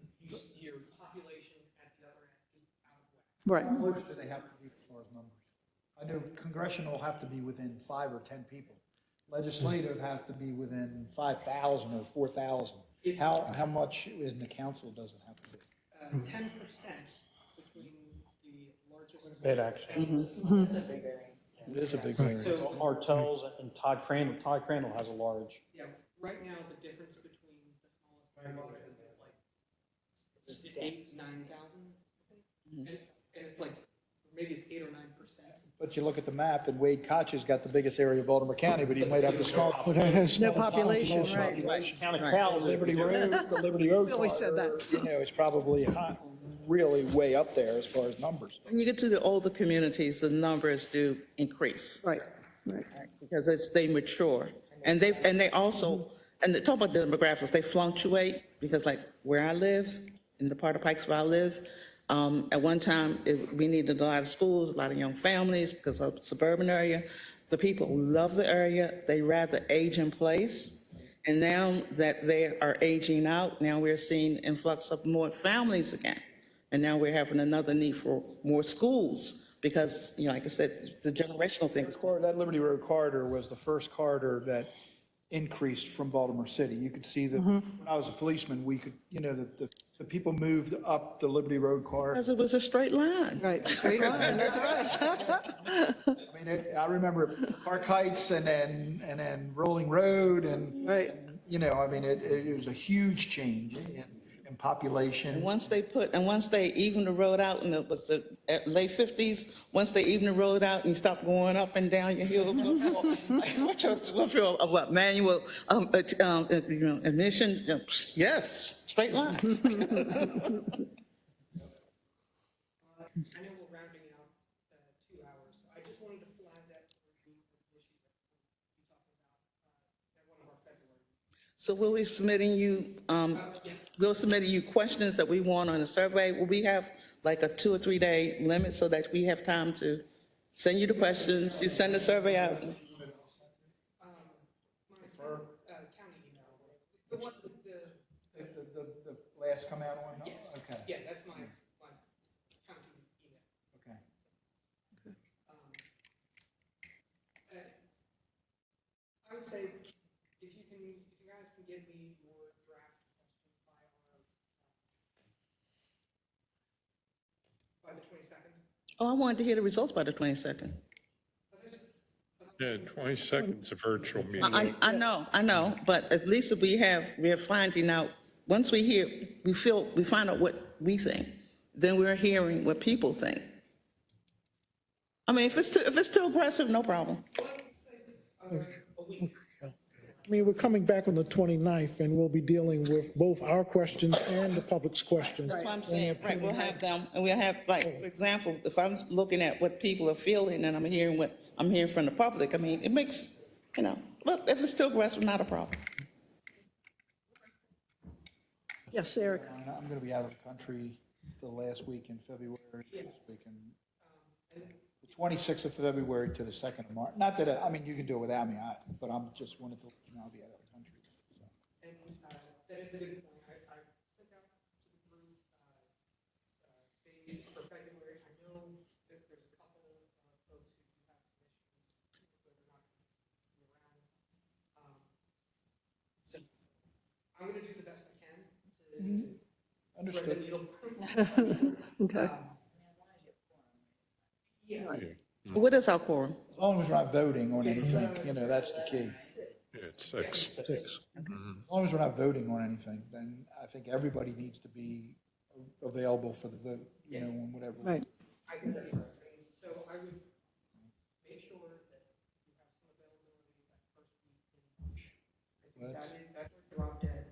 your population at the other end is out of whack. Right. How close do they have to be as far as numbers? I know congressional have to be within 5 or 10 people. Legislative has to be within 5,000 or 4,000. How much in the council does it have to be? 10% between the largest. Bit actually. It is a big variance. Martell's and Todd Crandall. Todd Crandall has a large. Yeah, right now, the difference between the smallest and the largest is like 8,000 to 9,000, I think. And it's like, maybe it's 8 or 9%. But you look at the map, and Wade Koch has got the biggest area of Baltimore County, but he might have the small. But that has No population, right. County Cal. Liberty Road, the Liberty Road. Billy said that. It's probably high, really way up there as far as numbers. When you get to the older communities, the numbers do increase. Right, right. Because they mature. And they also, and to talk about the demographics, they fluctuate, because like where I live, in the part of Pikesville I live, at one time, we needed a lot of schools, a lot of young families, because of the suburban area. The people love the area. They rather age in place. And now that they are aging out, now we're seeing influx of more families again. And now we're having another need for more schools, because, like I said, the generational thing is. That Liberty Road corridor was the first corridor that increased from Baltimore City. You could see that when I was a policeman, we could, the people moved up the Liberty Road car. Because it was a straight line. Right, straight line, that's right. I mean, I remember Park Heights and then Rolling Road Right. I mean, it was a huge change in population. And once they evened the road out, and it was the late 50s, once they evened the road out and you stopped going up and down your hills, what manual, admission, yes, straight line. I know we're rounding out 2 hours. I just wanted to flag that for you, the issue that we talked about at one of our February. So we'll submitting you questions that we want on a survey. Will we have like a 2 or 3 day limit so that we have time to send you the questions, you send the survey out? My county email, the one, The last come out one? yes. Okay. Yeah, that's my county email. Okay. I would say if you guys can give me your draft questions by the 22nd. Oh, I wanted to hear the results by the 22nd. Yeah, 22nd is a virtual meeting. I know, but at least if we're finding out, once we find out what we think, then we're hearing what people think. I mean, if it's too aggressive, no problem. I mean, we're coming back on the 29th, and we'll be dealing with both our questions and the public's questions. That's what I'm saying, right, we'll have them, and we'll have, like, for example, if I'm looking at what people are feeling and I'm hearing what I'm hearing from the public, I mean, it makes, well, if it's too aggressive, not a problem. Yes, Eric. I'm going to be out of the country the last week in February, this week, and the 26th of February to the 2nd of March. Not that, I mean, you can do it without me, but I'm just wanted to, I'll be out of the country. So. And that is a good point. I sent out to the group dates for February. I know that there's a couple of folks who do have some issues, but they're not going to be around. So I'm going to do the best I can to thread the needle. Okay. Yeah. What is our quorum? As long as we're not voting on anything, that's the key. Yeah, it's 6. As long as we're not voting on anything, then I think everybody needs to be available for the vote, on whatever. Right. I think that's right. So I would make sure that you have some availability that first week in March. I think that's a drop dead.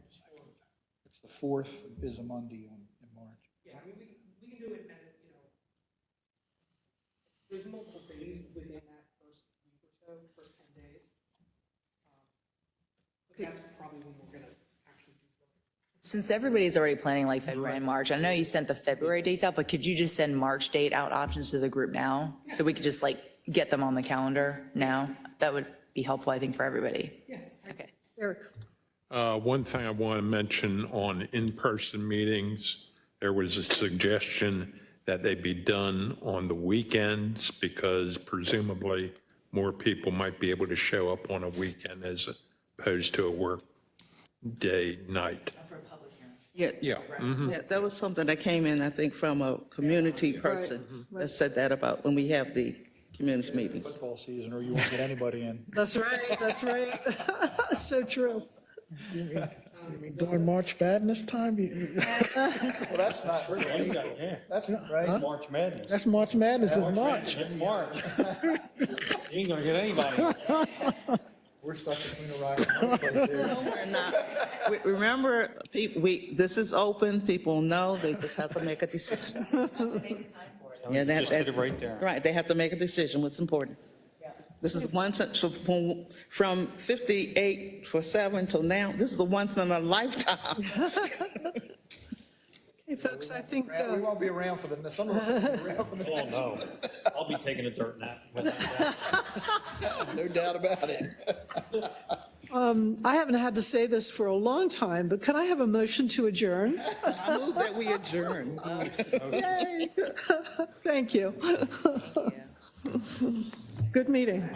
It's the 4th is a Monday in March. Yeah, I mean, we can do it at, there's multiple days within that first week or so, first 10 days. But that's probably when we're going to actually do it. Since everybody's already planning like February and March, I know you sent the February dates out, but could you just send March date out options to the group now? So we could just get them on the calendar now? That would be helpful, I think, for everybody. Yeah. Okay. Eric. One thing I want to mention on in-person meetings, there was a suggestion that they be done on the weekends because presumably more people might be able to show up on a weekend as opposed to a work day, night. For a public hearing. Yeah. Yeah. Yeah, that was something that came in, I think, from a community person that said that about when we have the community meetings. Football season, or you won't get anybody in. That's right, that's right. So true. You mean during March Madness time? Well, that's not really, that's right. March Madness. That's March Madness, is March. In March. You ain't gonna get anybody. We're stuck between a rock and a hard place here. No, we're not. Remember, this is open, people know, they just have to make a decision. Yeah, Just did it right there. Right, they have to make a decision, what's important. This is from 58 for 7 till now, this is a once in a lifetime. Okay, folks, I think, We won't be around for the, some of us won't be around for the Oh, next no. I'll be taking a dirt nap. no doubt about it. I haven't had to say this for a long time, but can I have a motion to adjourn? I move that we adjourn. Yay. Thank you. Good meeting.